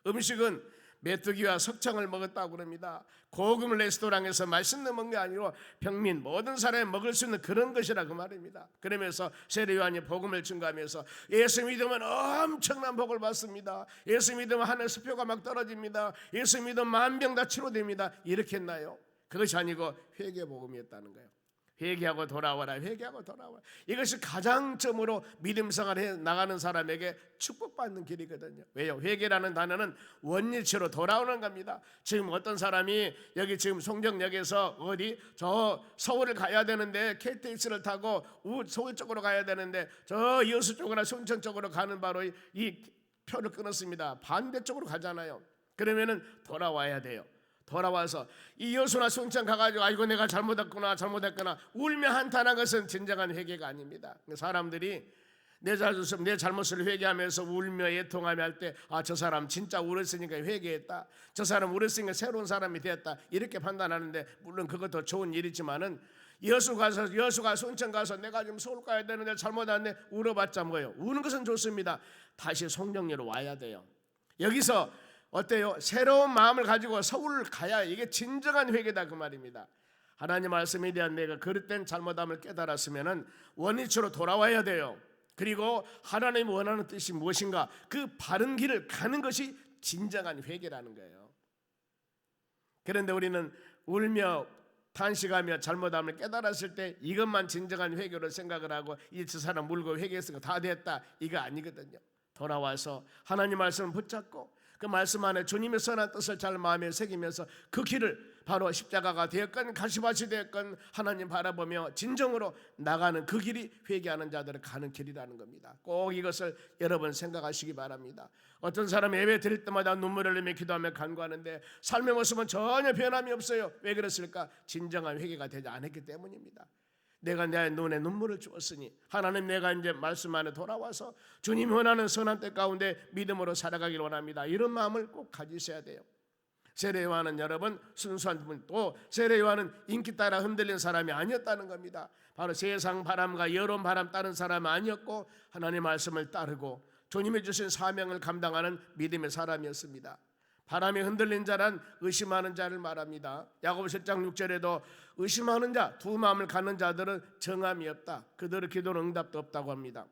음식은 메뚜기와 석청을 먹었다고 그럽니다. 고급 레스토랑에서 맛있는 먹는 게 아니고 평민 모든 사람이 먹을 수 있는 그런 것이라 그 말입니다. 그러면서 세례 요한이 복음을 증거하면서 예수 믿으면 엄청난 복을 받습니다. 예수 믿으면 하늘 수표가 막 떨어집니다. 예수 믿으면 만병 다 치료됩니다. 이렇게 했나요? 그것이 아니고 회개 복음이었다는 거예요. 회개하고 돌아와라, 회개하고 돌아와라. 이것이 가장점으로 믿음 생활을 해 나가는 사람에게 축복받는 길이거든요. 왜요? 회개라는 단어는 원리치로 돌아오는 겁니다. 지금 어떤 사람이 여기 지금 송정역에서 어디 저 서울을 가야 되는데 KTX를 타고 서울 쪽으로 가야 되는데 저 여수 쪽이나 순천 쪽으로 가는 바로 이 표를 끊었습니다. 반대쪽으로 가잖아요. 그러면은 돌아와야 돼요. 돌아와서 이 여수나 순천 가가지고 아이고 내가 잘못했구나 울며 한탄한 것은 진정한 회개가 아닙니다. 사람들이 내 잘못을 회개하면서 울며 애통하며 할 때 아, 저 사람 진짜 울었으니까 회개했다, 저 사람 울었으니까 새로운 사람이 되었다, 이렇게 판단하는데 물론 그것도 좋은 일이지만은 여수가 순천 가서 내가 지금 서울 가야 되는데 잘못했네 울어봤자 뭐예요? 우는 것은 좋습니다. 다시 송정리로 와야 돼요. 여기서 어때요? 새로운 마음을 가지고 서울을 가야 이게 진정한 회개다 그 말입니다. 하나님 말씀에 대한 내가 그릇된 잘못함을 깨달았으면은 원리치로 돌아와야 돼요. 그리고 하나님이 원하는 뜻이 무엇인가 그 바른 길을 가는 것이 진정한 회개라는 거예요. 그런데 우리는 울며 탄식하며 잘못함을 깨달았을 때 이것만 진정한 회개로 생각을 하고 저 사람 울고 회개했으니까 다 됐다, 이거 아니거든요. 돌아와서 하나님 말씀을 붙잡고 그 말씀 안에 주님의 선한 뜻을 잘 마음에 새기면서 그 길을 바로 십자가가 되었건 가시밭이 되었건 하나님 바라보며 진정으로 나가는 그 길이 회개하는 자들을 가는 길이라는 겁니다. 꼭 이것을 여러분 생각하시기 바랍니다. 어떤 사람이 예배 드릴 때마다 눈물을 흘리며 기도하며 간구하는데 삶의 모습은 전혀 변함이 없어요. 왜 그랬을까? 진정한 회개가 되지 않았기 때문입니다. 내가 내 눈에 눈물을 주었으니 하나님 내가 이제 말씀 안에 돌아와서 주님이 원하는 선한 뜻 가운데 믿음으로 살아가길 원합니다. 이런 마음을 꼭 가지셔야 돼요. 세례 요한은 여러분 순수한 분, 또 세례 요한은 인기 따라 흔들린 사람이 아니었다는 겁니다. 바로 세상 바람과 여론 바람 따른 사람이 아니었고 하나님 말씀을 따르고 주님이 주신 사명을 감당하는 믿음의 사람이었습니다. 바람이 흔들린 자란 의심하는 자를 말합니다. 야고보서 1장 6절에도 의심하는 자, 두 마음을 갖는 자들은 정함이 없다, 그들의 기도는 응답도 없다고 합니다.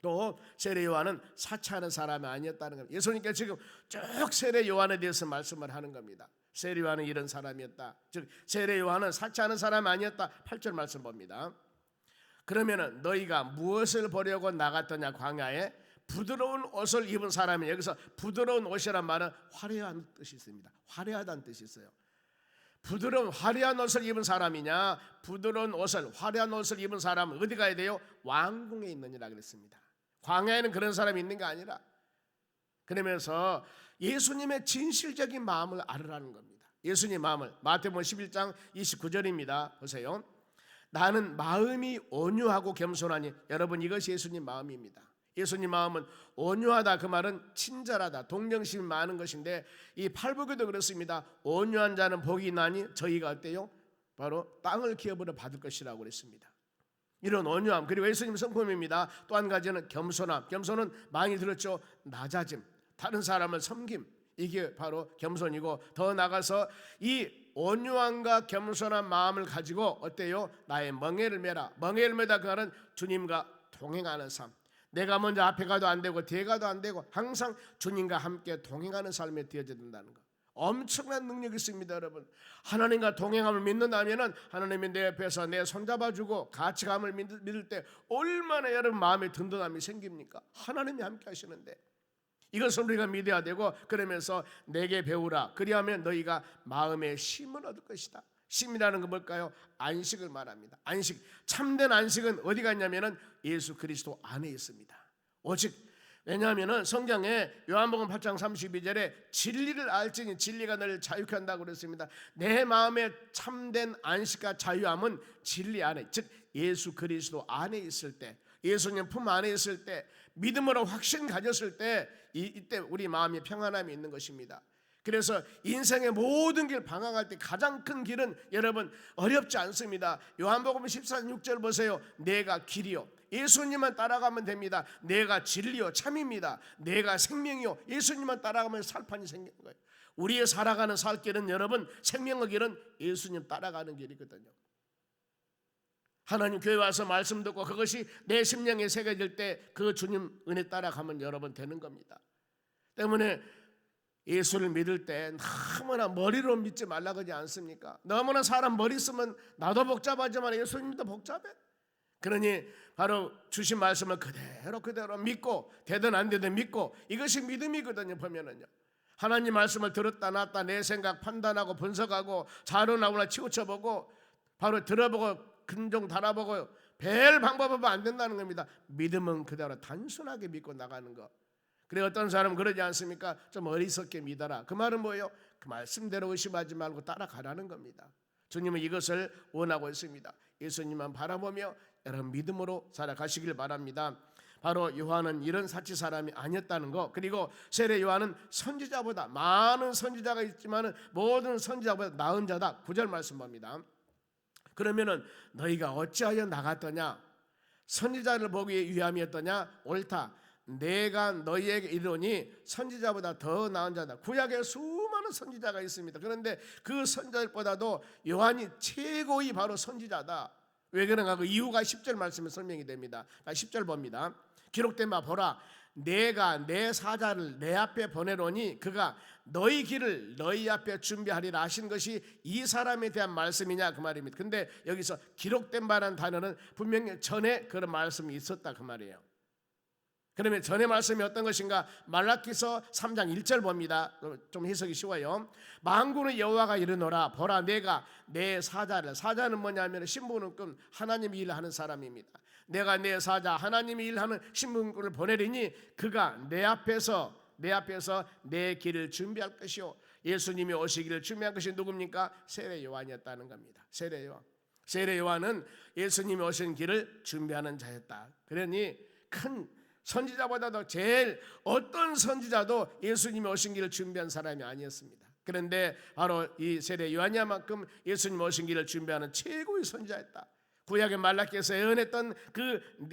또 세례 요한은 사치하는 사람이 아니었다는 겁니다. 예수님께서 지금 쭉 세례 요한에 대해서 말씀을 하는 겁니다. 세례 요한은 이런 사람이었다, 즉 세례 요한은 사치하는 사람이 아니었다. 8절 말씀 봅니다. 그러면은 너희가 무엇을 보려고 나갔더냐? 광야에 부드러운 옷을 입은 사람이, 여기서 부드러운 옷이란 말은 화려한 뜻이 있습니다. 화려하다는 뜻이 있어요. 부드러운 화려한 옷을 입은 사람이냐? 부드러운 옷을 화려한 옷을 입은 사람은 어디 가야 돼요? 왕궁에 있느니라 그랬습니다. 광야에는 그런 사람이 있는 게 아니라, 그러면서 예수님의 진실적인 마음을 알으라는 겁니다. 예수님 마음을 마태복음 11장 29절입니다. 보세요. 나는 마음이 온유하고 겸손하니, 여러분 이것이 예수님 마음입니다. 예수님 마음은 온유하다, 그 말은 친절하다, 동정심이 많은 것인데 이 팔복에도 그렇습니다. 온유한 자는 복이 있나니 저희가 어때요? 바로 땅을 기업으로 받을 것이라고 그랬습니다. 이런 온유함, 그리고 예수님 성품입니다. 또 한 가지는 겸손함. 겸손은 많이 들었죠. 낮아짐, 다른 사람을 섬김, 이게 바로 겸손이고, 더 나가서 이 온유함과 겸손한 마음을 가지고 어때요? 나의 멍에를 메라. 멍에를 메다, 그 말은 주님과 동행하는 삶, 내가 먼저 앞에 가도 안 되고 뒤에 가도 안 되고 항상 주님과 함께 동행하는 삶에 되어야 된다는 것. 엄청난 능력이 있습니다, 여러분. 하나님과 동행함을 믿는다면은 하나님이 내 옆에서 내 손잡아주고 같이 감을 믿을 때 얼마나 여러분 마음에 든든함이 생깁니까? 하나님이 함께 하시는데 이것을 우리가 믿어야 되고, 그러면서 내게 배우라. 그리하면 너희가 마음에 쉼을 얻을 것이다. 쉼이라는 건 뭘까요? 안식을 말합니다. 안식, 참된 안식은 어디가 있냐면은 예수 그리스도 안에 있습니다. 오직 왜냐하면은 성경에 요한복음 8장 32절에 진리를 알지니 진리가 너를 자유케 한다고 그랬습니다. 내 마음에 참된 안식과 자유함은 진리 안에, 즉 예수 그리스도 안에 있을 때, 예수님 품 안에 있을 때, 믿음으로 확신 가졌을 때, 이때 우리 마음에 평안함이 있는 것입니다. 그래서 인생의 모든 길 방황할 때 가장 큰 길은 여러분 어렵지 않습니다. 요한복음 14장 6절 보세요. 내가 길이요, 예수님만 따라가면 됩니다. 내가 진리요, 참입니다. 내가 생명이요, 예수님만 따라가면 살판이 생기는 거예요. 우리의 살아가는 살길은 여러분, 생명의 길은 예수님 따라가는 길이거든요. 하나님 교회 와서 말씀 듣고 그것이 내 심령에 새겨질 때 그 주님 은혜 따라가면 여러분 되는 겁니다. 때문에 예수를 믿을 때 너무나 머리로 믿지 말라 그러지 않습니까? 너무나 사람 머리 쓰면 나도 복잡하지만 예수님도 복잡해. 그러니 바로 주신 말씀을 그대로 믿고, 되든 안 되든 믿고, 이것이 믿음이거든요. 보면은요, 하나님 말씀을 들었다 놨다 내 생각 판단하고 분석하고 자료 나오나 치우쳐보고 바로 들어보고 근종 달아보고 별 방법은 안 된다는 겁니다. 믿음은 그대로 단순하게 믿고 나가는 거. 그래 어떤 사람은 그러지 않습니까? 좀 어리석게 믿어라. 그 말은 뭐예요? 그 말씀대로 의심하지 말고 따라가라는 겁니다. 주님은 이것을 원하고 있습니다. 예수님만 바라보며 여러분 믿음으로 살아가시길 바랍니다. 바로 요한은 이런 사치 사람이 아니었다는 거, 그리고 세례 요한은 선지자보다, 많은 선지자가 있지만 모든 선지자보다 나은 자다. 9절 말씀 봅니다. 그러면은 너희가 어찌하여 나갔더냐? 선지자를 보기 위함이었더냐? 옳다. 내가 너희에게 이르노니 선지자보다 더 나은 자다. 구약에 수많은 선지자가 있습니다. 그런데 그 선지자들보다도 요한이 최고의 바로 선지자다. 왜 그런가? 그 이유가 10절 말씀에 설명이 됩니다. 10절 봅니다. 기록된 바 보라, 내가 내 사자를 내 앞에 보내노니 그가 너희 길을 너희 앞에 준비하리라 하신 것이 이 사람에 대한 말씀이냐 그 말입니다. 근데 여기서 기록된 바라는 단어는 분명히 전에 그런 말씀이 있었다 그 말이에요. 그러면 전의 말씀이 어떤 것인가? 말라기서 3장 1절 봅니다. 좀 해석이 쉬워요. 만군의 여호와가 이르노라, 보라 내가 내 사자를, 사자는 뭐냐면 신분은 하나님이 일하는 사람입니다. 내가 내 사자 하나님이 일하는 신분을 보내리니 그가 내 앞에서 내 길을 준비할 것이요. 예수님이 오시기를 준비한 것이 누굽니까? 세례 요한이었다는 겁니다. 세례 요한은 예수님이 오신 길을 준비하는 자였다. 그러니 큰 선지자보다도 제일 어떤 선지자도 예수님이 오신 길을 준비한 사람이 아니었습니다. 그런데 바로 이 세례 요한이야만큼 예수님 오신 길을 준비하는 최고의 선지자였다. 구약의 말라기에서 예언했던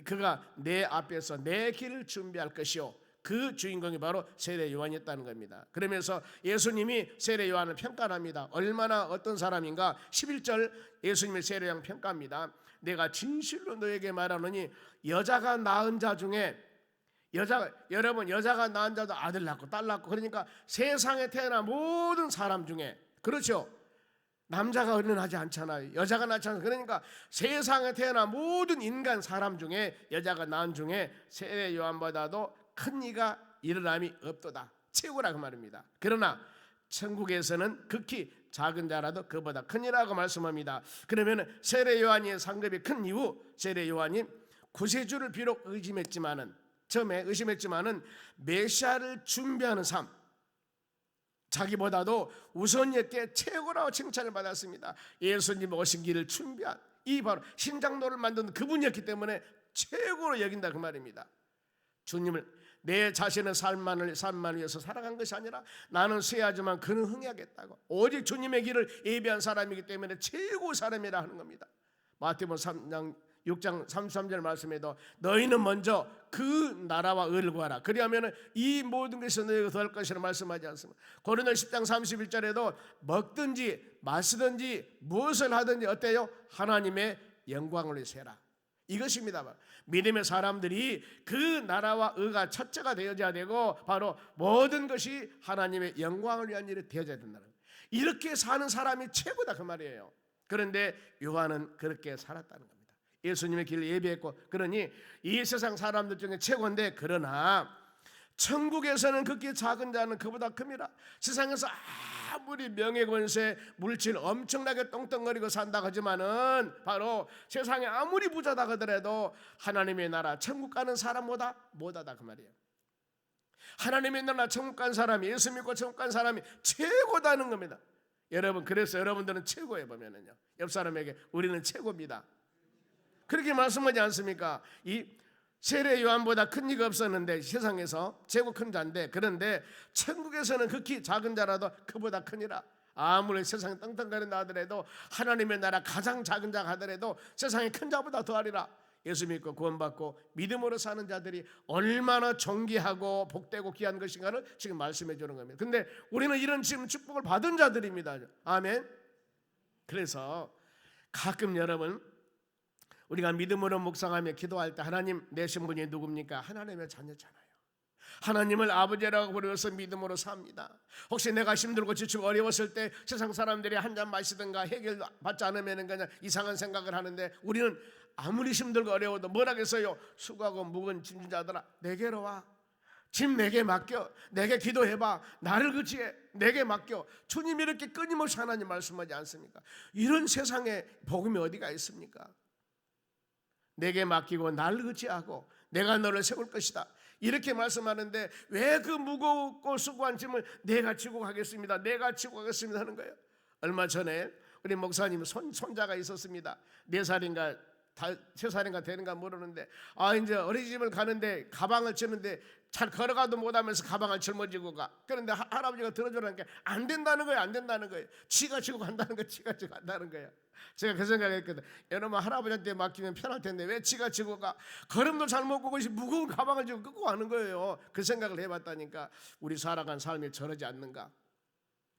그가 내 앞에서 내 길을 준비할 것이요, 그 주인공이 바로 세례 요한이었다는 겁니다. 그러면서 예수님이 세례 요한을 평가합니다. 얼마나 어떤 사람인가? 11절 예수님의 세례 요한 평가합니다. 내가 진실로 너에게 말하노니 여자가 낳은 자 중에 여자가 낳은 자도 아들 낳고 딸 낳고, 그러니까 세상에 태어난 모든 사람 중에, 그렇죠, 남자가 어린하지 않잖아요. 여자가 낳지 않아요. 그러니까 세상에 태어난 모든 인간 사람 중에 여자가 낳은 중에 세례 요한보다도 큰 이가 일어남이 없도다. 최고라 그 말입니다. 그러나 천국에서는 극히 작은 자라도 그보다 큰이라고 말씀합니다. 그러면 세례 요한의 상급이 큰 이유, 세례 요한이 구세주를 비록 처음에 의심했지만은 메시아를 준비하는 삶, 자기보다도 우선이었기에 최고라고 칭찬을 받았습니다. 예수님 오신 길을 준비한 이 바로 신장로를 만든 그분이었기 때문에 최고로 여긴다 그 말입니다. 주님을 내 자신의 삶만을 위해서 살아간 것이 아니라 나는 쇠하지만 그는 흥하겠다고 오직 주님의 길을 예비한 사람이기 때문에 최고의 사람이라 하는 겁니다. 마태복음 6장 33절 말씀에도 너희는 먼저 그 나라와 의를 구하라. 그리하면 이 모든 것이 너희가 더할 것이라 말씀하지 않습니다. 고린도서 10장 31절에도 먹든지 마시든지 무엇을 하든지 어때요? 하나님의 영광을 위해서 해라. 이것입니다. 믿음의 사람들이 그 나라와 의가 첫째가 되어져야 되고 바로 모든 것이 하나님의 영광을 위한 일이 되어져야 된다는 거예요. 이렇게 사는 사람이 최고다 그 말이에요. 그런데 요한은 그렇게 살았다는 겁니다. 예수님의 길을 예비했고, 그러니 이 세상 사람들 중에 최고인데, 그러나 천국에서는 극히 작은 자는 그보다 큽니다. 세상에서 아무리 명예 권세 물질 엄청나게 똥똥거리고 산다 하지만은 바로 세상에 아무리 부자다 하더라도 하나님의 나라 천국 가는 사람보다 못하다 그 말이에요. 하나님의 나라 천국 간 사람이, 예수 믿고 천국 간 사람이 최고다는 겁니다. 여러분, 그래서 여러분들은 최고에 보면은요, 옆 사람에게 우리는 최고입니다 그렇게 말씀하지 않습니까? 이 세례 요한보다 큰 이가 없었는데 세상에서 최고 큰 자인데, 그런데 천국에서는 극히 작은 자라도 그보다 크니라. 아무리 세상에 떵떵거린다 하더라도 하나님의 나라 가장 작은 자가 하더라도 세상에 큰 자보다 더하리라. 예수 믿고 구원받고 믿음으로 사는 자들이 얼마나 존귀하고 복되고 귀한 것인가를 지금 말씀해 주는 겁니다. 근데 우리는 이런 지금 축복을 받은 자들입니다. 아멘. 그래서 가끔 여러분, 우리가 믿음으로 묵상하며 기도할 때 하나님 내신 분이 누굽니까? 하나님의 자녀잖아요. 하나님을 아버지라고 부르면서 믿음으로 삽니다. 혹시 내가 힘들고 지치고 어려웠을 때 세상 사람들이 한 잔 마시든가 해결받지 않으면 그냥 이상한 생각을 하는데, 우리는 아무리 힘들고 어려워도 뭐라겠어요? 수고하고 무거운 짐진 자들아 내게로 와. 짐 내게 맡겨. 내게 기도해봐. 나를 그치해. 내게 맡겨. 주님이 이렇게 끊임없이 하나님 말씀하지 않습니까? 이런 세상에 복음이 어디가 있습니까? 내게 맡기고 나를 의지하고 내가 너를 세울 것이다, 이렇게 말씀하는데 왜 그 무겁고 수고한 짐을 내가 지고 가겠습니다, 내가 지고 가겠습니다 하는 거예요? 얼마 전에 우리 목사님 손자가 있었습니다. 4살인가 3살인가 되는가 모르는데, 이제 어린이집을 가는데 가방을 쥐는데 잘 걸어가도 못하면서 가방을 짊어지고 가. 그런데 할아버지가 들어주라니까 안 된다는 거예요. 안 된다는 거예요. 지가 지고 간다는 거예요. 지가 지고 간다는 거예요. 제가 그 생각했거든. 여러분, 할아버지한테 맡기면 편할 텐데 왜 지가 지고 가? 걸음도 잘 못 걷고 무거운 가방을 지고 끄고 가는 거예요. 그 생각을 해봤다니까 우리 살아간 삶이 저러지 않는가?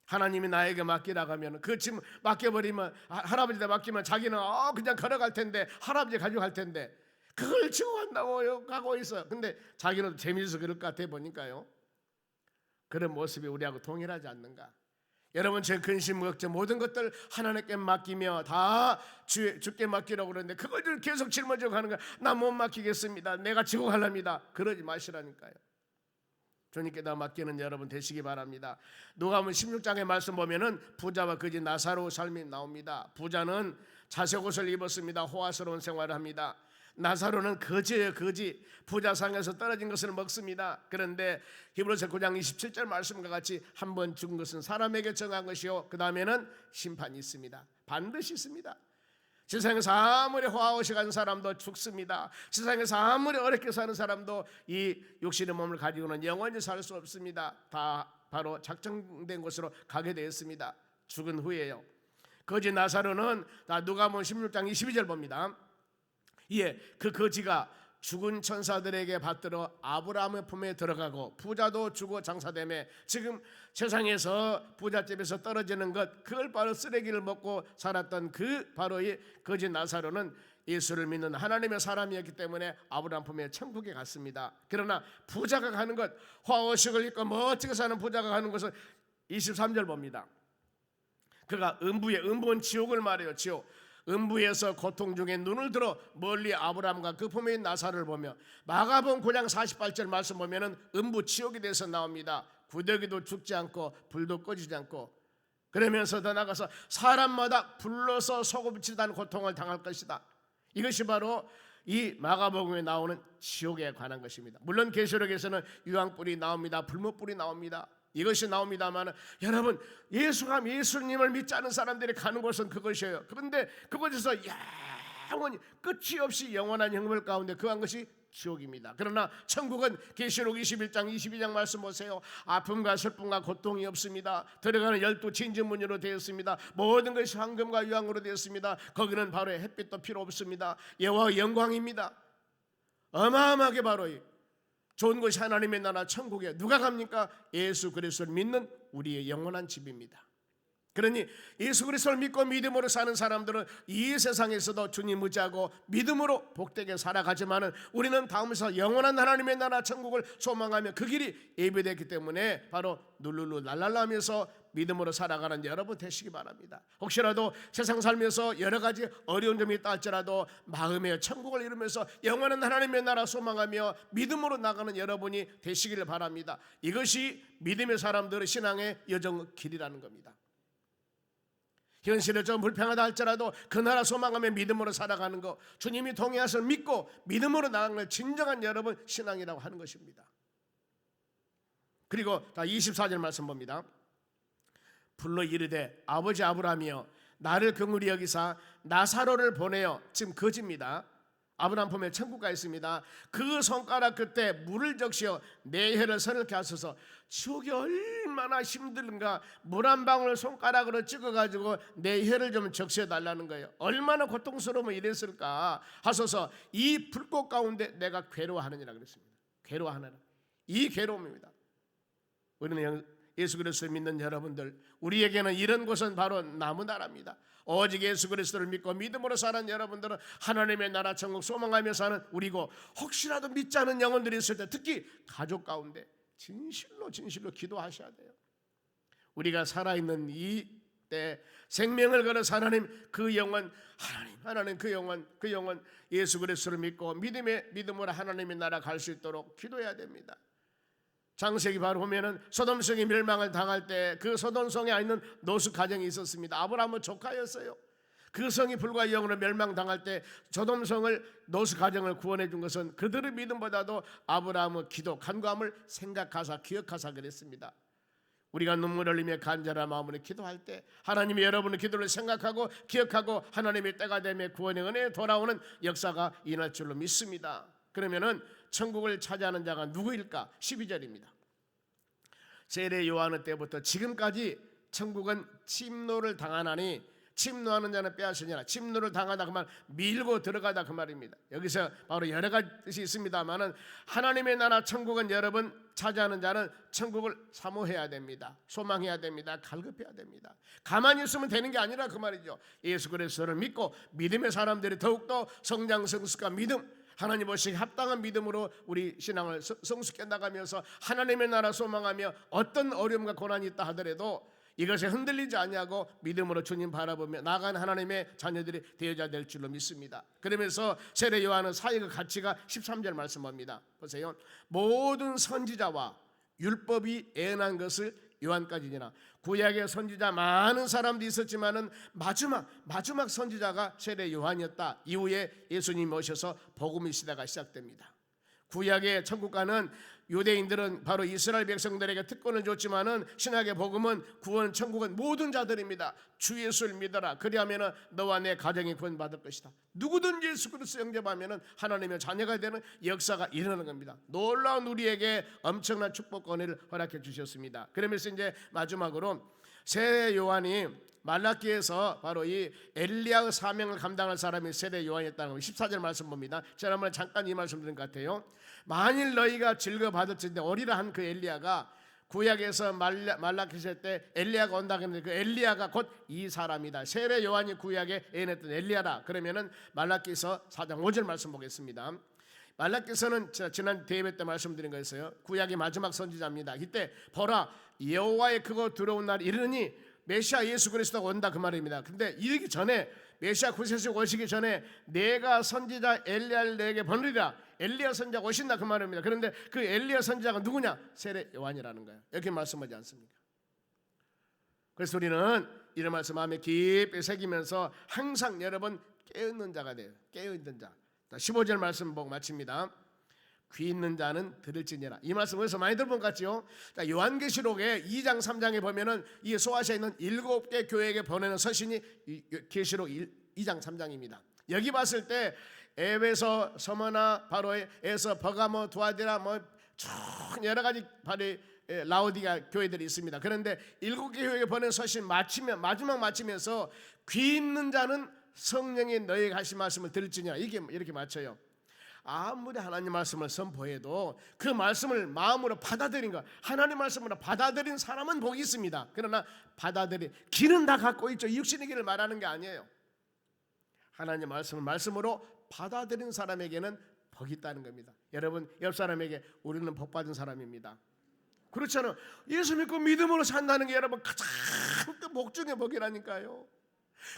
하나님이 나에게 맡기라고 하면 그 짐 맡겨버리면, 할아버지한테 맡기면 자기는 그냥 걸어갈 텐데 할아버지 가져갈 텐데 그걸 지고 간다고 가고 있어요. 근데 자기는 재미있어서 그럴 것 같아 보니까요, 그런 모습이 우리하고 동일하지 않는가? 여러분, 제 근심 걱정 모든 것들 하나님께 맡기며 다 주께 맡기라고 그러는데 그걸 계속 짊어지고 가는 거야. 나 못 맡기겠습니다, 내가 지고 가랍니다. 그러지 마시라니까요. 주님께다 맡기는 여러분 되시기 바랍니다. 누가복음 16장의 말씀 보면은 부자와 거지 나사로 삶이 나옵니다. 부자는 자색 옷을 입었습니다. 호화스러운 생활을 합니다. 나사로는 거지예요, 거지. 부자상에서 떨어진 것을 먹습니다. 그런데 히브리서 9장 27절 말씀과 같이 한 번 죽은 것은 사람에게 정한 것이요, 그 다음에는 심판이 있습니다. 반드시 있습니다. 세상에서 아무리 호화호식한 사람도 죽습니다. 세상에서 아무리 어렵게 사는 사람도 이 육신의 몸을 가지고는 영원히 살 수 없습니다. 다 바로 작정된 곳으로 가게 되었습니다. 죽은 후에요. 거지 나사로는 누가복음 16장 22절 봅니다. 그 거지가 죽은 천사들에게 받들어 아브라함의 품에 들어가고 부자도 주고 장사되매, 지금 세상에서 부잣집에서 떨어지는 것, 그걸 바로 쓰레기를 먹고 살았던 그 바로 이 거지 나사로는 예수를 믿는 하나님의 사람이었기 때문에 아브라함 품에 천국에 갔습니다. 그러나 부자가 가는 것, 화호식을 입고 멋지게 사는 부자가 가는 것은 23절 봅니다. 그가 음부는 지옥을 말해요. 지옥. 음부에서 고통 중에 눈을 들어 멀리 아브라함과 그 품에 있는 나사로를 보며, 마가복음 9장 48절 말씀 보면은 음부 지옥에 대해서 나옵니다. 구더기도 죽지 않고 불도 꺼지지 않고, 그러면서 더 나가서 사람마다 불러서 소금치다는 고통을 당할 것이다. 이것이 바로 이 마가복음에 나오는 지옥에 관한 것입니다. 물론 계시록에서는 유황불이 나옵니다. 불못불이 나옵니다. 이것이 나옵니다만, 여러분, 예수님을 믿지 않은 사람들이 가는 곳은 그것이에요. 그런데 그곳에서 영원히 끝이 없이 영원한 형벌 가운데 거한 것이 지옥입니다. 그러나 천국은 계시록 21장 22장 말씀 보세요. 아픔과 슬픔과 고통이 없습니다. 들어가는 12 진주문으로 되었습니다. 모든 것이 황금과 유황으로 되었습니다. 거기는 바로 햇빛도 필요 없습니다. 여호와의 영광입니다. 어마어마하게 바로 좋은 것이 하나님의 나라 천국에 누가 갑니까? 예수 그리스도를 믿는 우리의 영원한 집입니다. 그러니 예수 그리스도를 믿고 믿음으로 사는 사람들은 이 세상에서도 주님 의지하고 믿음으로 복되게 살아가지만은 우리는 다음에서 영원한 하나님의 나라 천국을 소망하며 그 길이 예비되기 때문에 바로 룰루루 랄랄라하면서 믿음으로 살아가는 여러분 되시기 바랍니다. 혹시라도 세상 살면서 여러 가지 어려운 점이 있다 할지라도 마음의 천국을 이루면서 영원한 하나님의 나라 소망하며 믿음으로 나가는 여러분이 되시기를 바랍니다. 이것이 믿음의 사람들의 신앙의 여정 길이라는 겁니다. 현실에 좀 불평하다 할지라도 그 나라 소망하며 믿음으로 살아가는 것, 주님이 동행하심을 믿고 믿음으로 나가는 걸 진정한 여러분 신앙이라고 하는 것입니다. 그리고 다 24절 말씀 봅니다. 불러 이르되 아버지 아브라함이여 나를 긍휼히 여기사 나사로를 보내어, 지금 거지입니다. 아브라함 품에 천국가 있습니다. 그 손가락 끝에 물을 적시어 내 혀를 서늘케 하소서. 지옥이 얼마나 힘든가. 물 한 방울 손가락으로 찍어가지고 내 혀를 좀 적셔 달라는 거예요. 얼마나 고통스러우면 이랬을까 하소서. 이 불꽃 가운데 내가 괴로워하느니라 그랬습니다. 괴로워하느라. 이 괴로움입니다. 우리는 예수 그리스도를 믿는 여러분들, 우리에게는 이런 곳은 바로 남은 나라입니다. 오직 예수 그리스도를 믿고 믿음으로 사는 여러분들은 하나님의 나라 천국 소망하며 사는 우리고, 혹시라도 믿지 않은 영혼들이 있을 때 특히 가족 가운데 진실로 기도하셔야 돼요. 우리가 살아있는 이 때 생명을 걸어서 하나님 그 영혼, 하나님 그 영혼 예수 그리스도를 믿고 믿음으로 하나님의 나라 갈 수 있도록 기도해야 됩니다. 창세기 바로 보면은 소돔성이 멸망을 당할 때 그 소돔성에 있는 노수 가정이 있었습니다. 아브라함은 조카였어요. 그 성이 불과 영으로 멸망당할 때 소돔성을 노수 가정을 구원해 준 것은 그들의 믿음보다도 아브라함의 기도, 간구함을 생각하사 기억하사 그랬습니다. 우리가 눈물 흘리며 간절한 마음으로 기도할 때 하나님이 여러분의 기도를 생각하고 기억하고 하나님의 때가 되며 구원의 은혜에 돌아오는 역사가 일어날 줄로 믿습니다. 그러면은 천국을 차지하는 자가 누구일까? 12절입니다. 세례 요한의 때부터 지금까지 천국은 침노를 당하나니, 침노하는 자는 빼앗으니라. 침노를 당하다 그 말, 밀고 들어가다 그 말입니다. 여기서 바로 여러 가지 뜻이 있습니다만은 하나님의 나라 천국은 여러분 차지하는 자는 천국을 사모해야 됩니다. 소망해야 됩니다. 갈급해야 됩니다. 가만히 있으면 되는 게 아니라 그 말이죠. 예수 그리스도를 믿고 믿음의 사람들이 더욱더 성장 성숙과 믿음, 하나님 보시기에 합당한 믿음으로 우리 신앙을 성숙해 나가면서 하나님의 나라 소망하며 어떤 어려움과 고난이 있다 하더라도 이것에 흔들리지 아니하고 믿음으로 주님 바라보며 나아간 하나님의 자녀들이 되어야 될 줄로 믿습니다. 그러면서 세례 요한은 사역의 가치가 13절 말씀합니다. 보세요. 모든 선지자와 율법이 예언한 것을 요한까지니라. 구약의 선지자 많은 사람들이 있었지만은 마지막 선지자가 세례 요한이었다. 이후에 예수님이 오셔서 복음의 시대가 시작됩니다. 구약의 천국가는 유대인들은 바로 이스라엘 백성들에게 특권을 줬지만은 신약의 복음은 구원 천국은 모든 자들입니다. 주 예수를 믿어라. 그리하면은 너와 내 가정이 구원받을 것이다. 누구든지 예수 그리스도 영접하면은 하나님의 자녀가 되는 역사가 일어나는 겁니다. 놀라운 우리에게 엄청난 축복권을 허락해 주셨습니다. 그러면서 이제 마지막으로 세례 요한이 말라기에서 바로 이 엘리야의 사명을 감당할 사람이 세례 요한이었다는 거 14절 말씀 봅니다. 지난번에 잠깐 이 말씀 드린 것 같아요. 만일 너희가 즐겨 받을지인데 오리라 한 그 엘리야가 구약에서 말라기서 때 엘리야가 온다 그랬는데 그 엘리야가 곧 이 사람이다. 세례 요한이 구약에 예언했던 엘리야다. 그러면은 말라기서 4장 5절 말씀 보겠습니다. 말라기서는 지난 대회 때 말씀드린 거였어요. 구약의 마지막 선지자입니다. 이때 보라 여호와의 크고 두려운 날이 이르니 메시아 예수 그리스도가 온다 그 말입니다. 근데 이르기 전에 메시아 구세주가 오시기 전에 내가 선지자 엘리야를 내게 보내리라. 엘리야 선지자가 오신다 그 말입니다. 그런데 그 엘리야 선지자가 누구냐? 세례 요한이라는 거예요. 이렇게 말씀하지 않습니까? 그래서 우리는 이런 말씀 마음에 깊이 새기면서 항상 여러분 깨어있는 자가 돼요. 깨어있는 자. 15절 말씀 보고 마칩니다. 귀 있는 자는 들을지니라. 이 말씀 어디서 많이 들어본 것 같죠? 요한계시록에 2장 3장에 보면은 이 소아시아에 있는 7개 교회에게 보내는 서신이 계시록 2장 3장입니다. 여기 봤을 때 에베소, 서머나, 바로에서 버가모, 두아디라 총 여러 가지 라오디가 교회들이 있습니다. 그런데 7개 교회에 보낸 서신 마지막 마치면서 귀 있는 자는 성령이 너희에게 하신 말씀을 들을지니라. 이렇게 맞춰요. 아무리 하나님 말씀을 선포해도 그 말씀을 마음으로 받아들인 것, 하나님 말씀으로 받아들인 사람은 복이 있습니다. 그러나 받아들인 길은 다 갖고 있죠. 육신의 길을 말하는 게 아니에요. 하나님 말씀을 말씀으로 받아들인 사람에게는 복이 있다는 겁니다. 여러분, 옆 사람에게 우리는 복 받은 사람입니다. 그렇잖아요. 예수 믿고 믿음으로 산다는 게 여러분 가장 큰 복 중의 복이라니까요.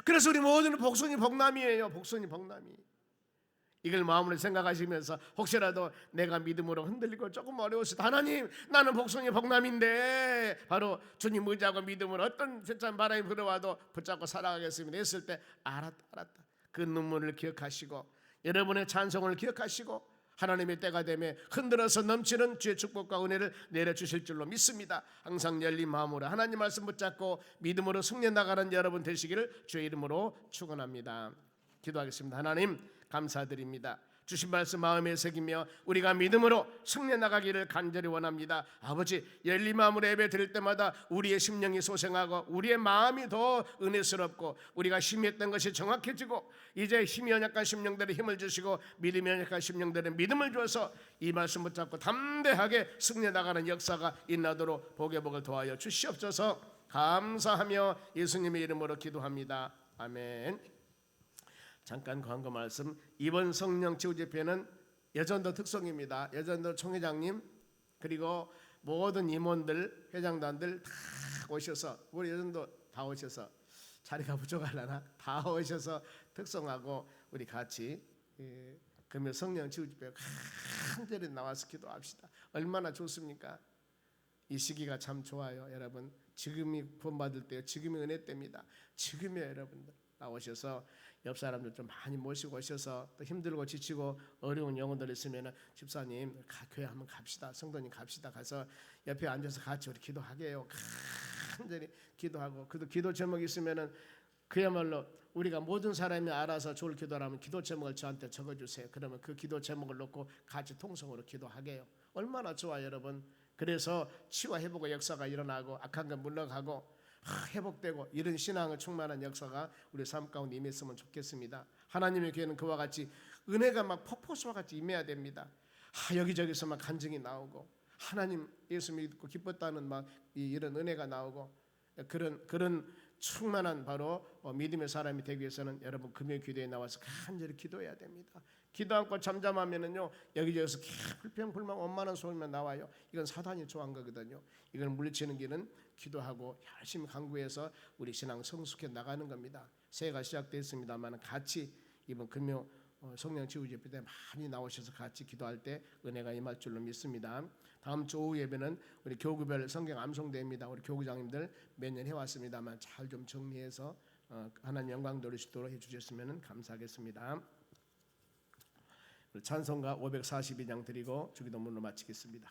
그래서 우리 모두는 복순이 복남이에요. 복순이 복남이. 이걸 마음으로 생각하시면서 혹시라도 내가 믿음으로 흔들리고 조금 어려웠을 때, 하나님 나는 복순이 복남인데 바로 주님 의지하고 믿음으로 어떤 세찬 바람이 불어와도 붙잡고 살아가겠습니다 했을 때, 알았다. 그 눈물을 기억하시고 여러분의 찬송을 기억하시고 하나님의 때가 되면 흔들어서 넘치는 주의 축복과 은혜를 내려주실 줄로 믿습니다. 항상 열린 마음으로 하나님 말씀 붙잡고 믿음으로 승리해 나가는 여러분 되시기를 주의 이름으로 축원합니다. 기도하겠습니다. 하나님 감사드립니다. 주신 말씀 마음에 새기며 우리가 믿음으로 승리해 나가기를 간절히 원합니다. 아버지, 열린 마음으로 예배 드릴 때마다 우리의 심령이 소생하고 우리의 마음이 더 은혜스럽고 우리가 힘이 했던 것이 정확해지고 이제 힘이 연약한 심령들의 힘을 주시고 믿음이 연약한 심령들의 믿음을 주어서 이 말씀 붙잡고 담대하게 승리해 나가는 역사가 있나도록 복의 복을 도하여 주시옵소서. 감사하며 예수님의 이름으로 기도합니다. 아멘. 잠깐 광고 말씀. 이번 성령 치유 집회는 여전도 특성입니다. 여전도 총회장님 그리고 모든 임원들, 회장단들 다 오셔서, 우리 여전도 다 오셔서, 자리가 부족하려나 다 오셔서 특성하고 우리 같이 금요 성령 치유 집회 간절히 나와서 기도합시다. 얼마나 좋습니까? 이 시기가 참 좋아요. 여러분, 지금이 구원받을 때요. 지금이 은혜 때입니다. 지금이요. 여러분들 나오셔서 옆 사람들 좀 많이 모시고 오셔서 또 힘들고 지치고 어려운 영혼들 있으면 집사님 교회 한번 갑시다. 성도님 갑시다. 가서 옆에 앉아서 같이 우리 기도하게요. 간절히 기도하고, 그래도 기도 제목이 있으면은 그야말로 우리가 모든 사람이 알아서 좋을 기도라면 기도 제목을 저한테 적어주세요. 그러면 그 기도 제목을 놓고 같이 통성으로 기도하게요. 얼마나 좋아요, 여러분. 그래서 치유와 회복의 역사가 일어나고 악한 건 물러가고 회복되고 이런 신앙을 충만한 역사가 우리 삶 가운데 임했으면 좋겠습니다. 하나님의 교회는 그와 같이 은혜가 막 폭포수와 같이 임해야 됩니다. 여기저기서 막 간증이 나오고 하나님 예수 믿고 기뻤다는 막 이런 은혜가 나오고 그런 충만한 바로 믿음의 사람이 되기 위해서는 여러분 금요 기도에 나와서 간절히 기도해야 됩니다. 기도 않고 잠잠하면은요 여기저기서 불평 불만 원만한 소리만 나와요. 이건 사단이 좋아한 거거든요. 이걸 물리치는 길은 기도하고 열심히 강구해서 우리 신앙 성숙해 나가는 겁니다. 새해가 시작됐습니다만 같이 이번 금요 성령 치유 집회 때 많이 나오셔서 같이 기도할 때 은혜가 임할 줄로 믿습니다. 다음 주 오후 예배는 우리 교구별 성경 암송대입니다. 우리 교구장님들 매년 해왔습니다만 잘 좀 정리해서 하나님 영광 돌릴 수 있도록 해주셨으면 감사하겠습니다. 찬송가 542장 드리고 주기도문으로 마치겠습니다.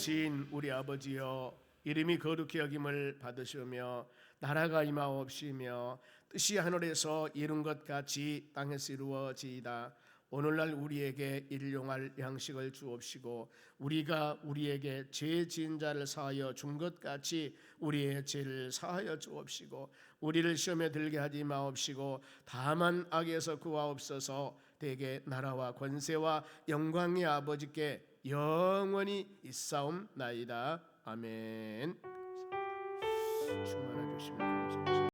되신 우리 아버지여, 이름이 거룩히 여김을 받으시며 나라가 임하옵시며 뜻이 하늘에서 이룬 것 같이 땅에서 이루어지이다. 오늘날 우리에게 일용할 양식을 주옵시고 우리가 우리에게 죄 지은 자를 사하여 준 것 같이 우리의 죄를 사하여 주옵시고 우리를 시험에 들게 하지 마옵시고 다만 악에서 구하옵소서. 대개 나라와 권세와 영광의 아버지께 영원히 있사옵나이다. 아멘. 충만해 주시면 감사합니다.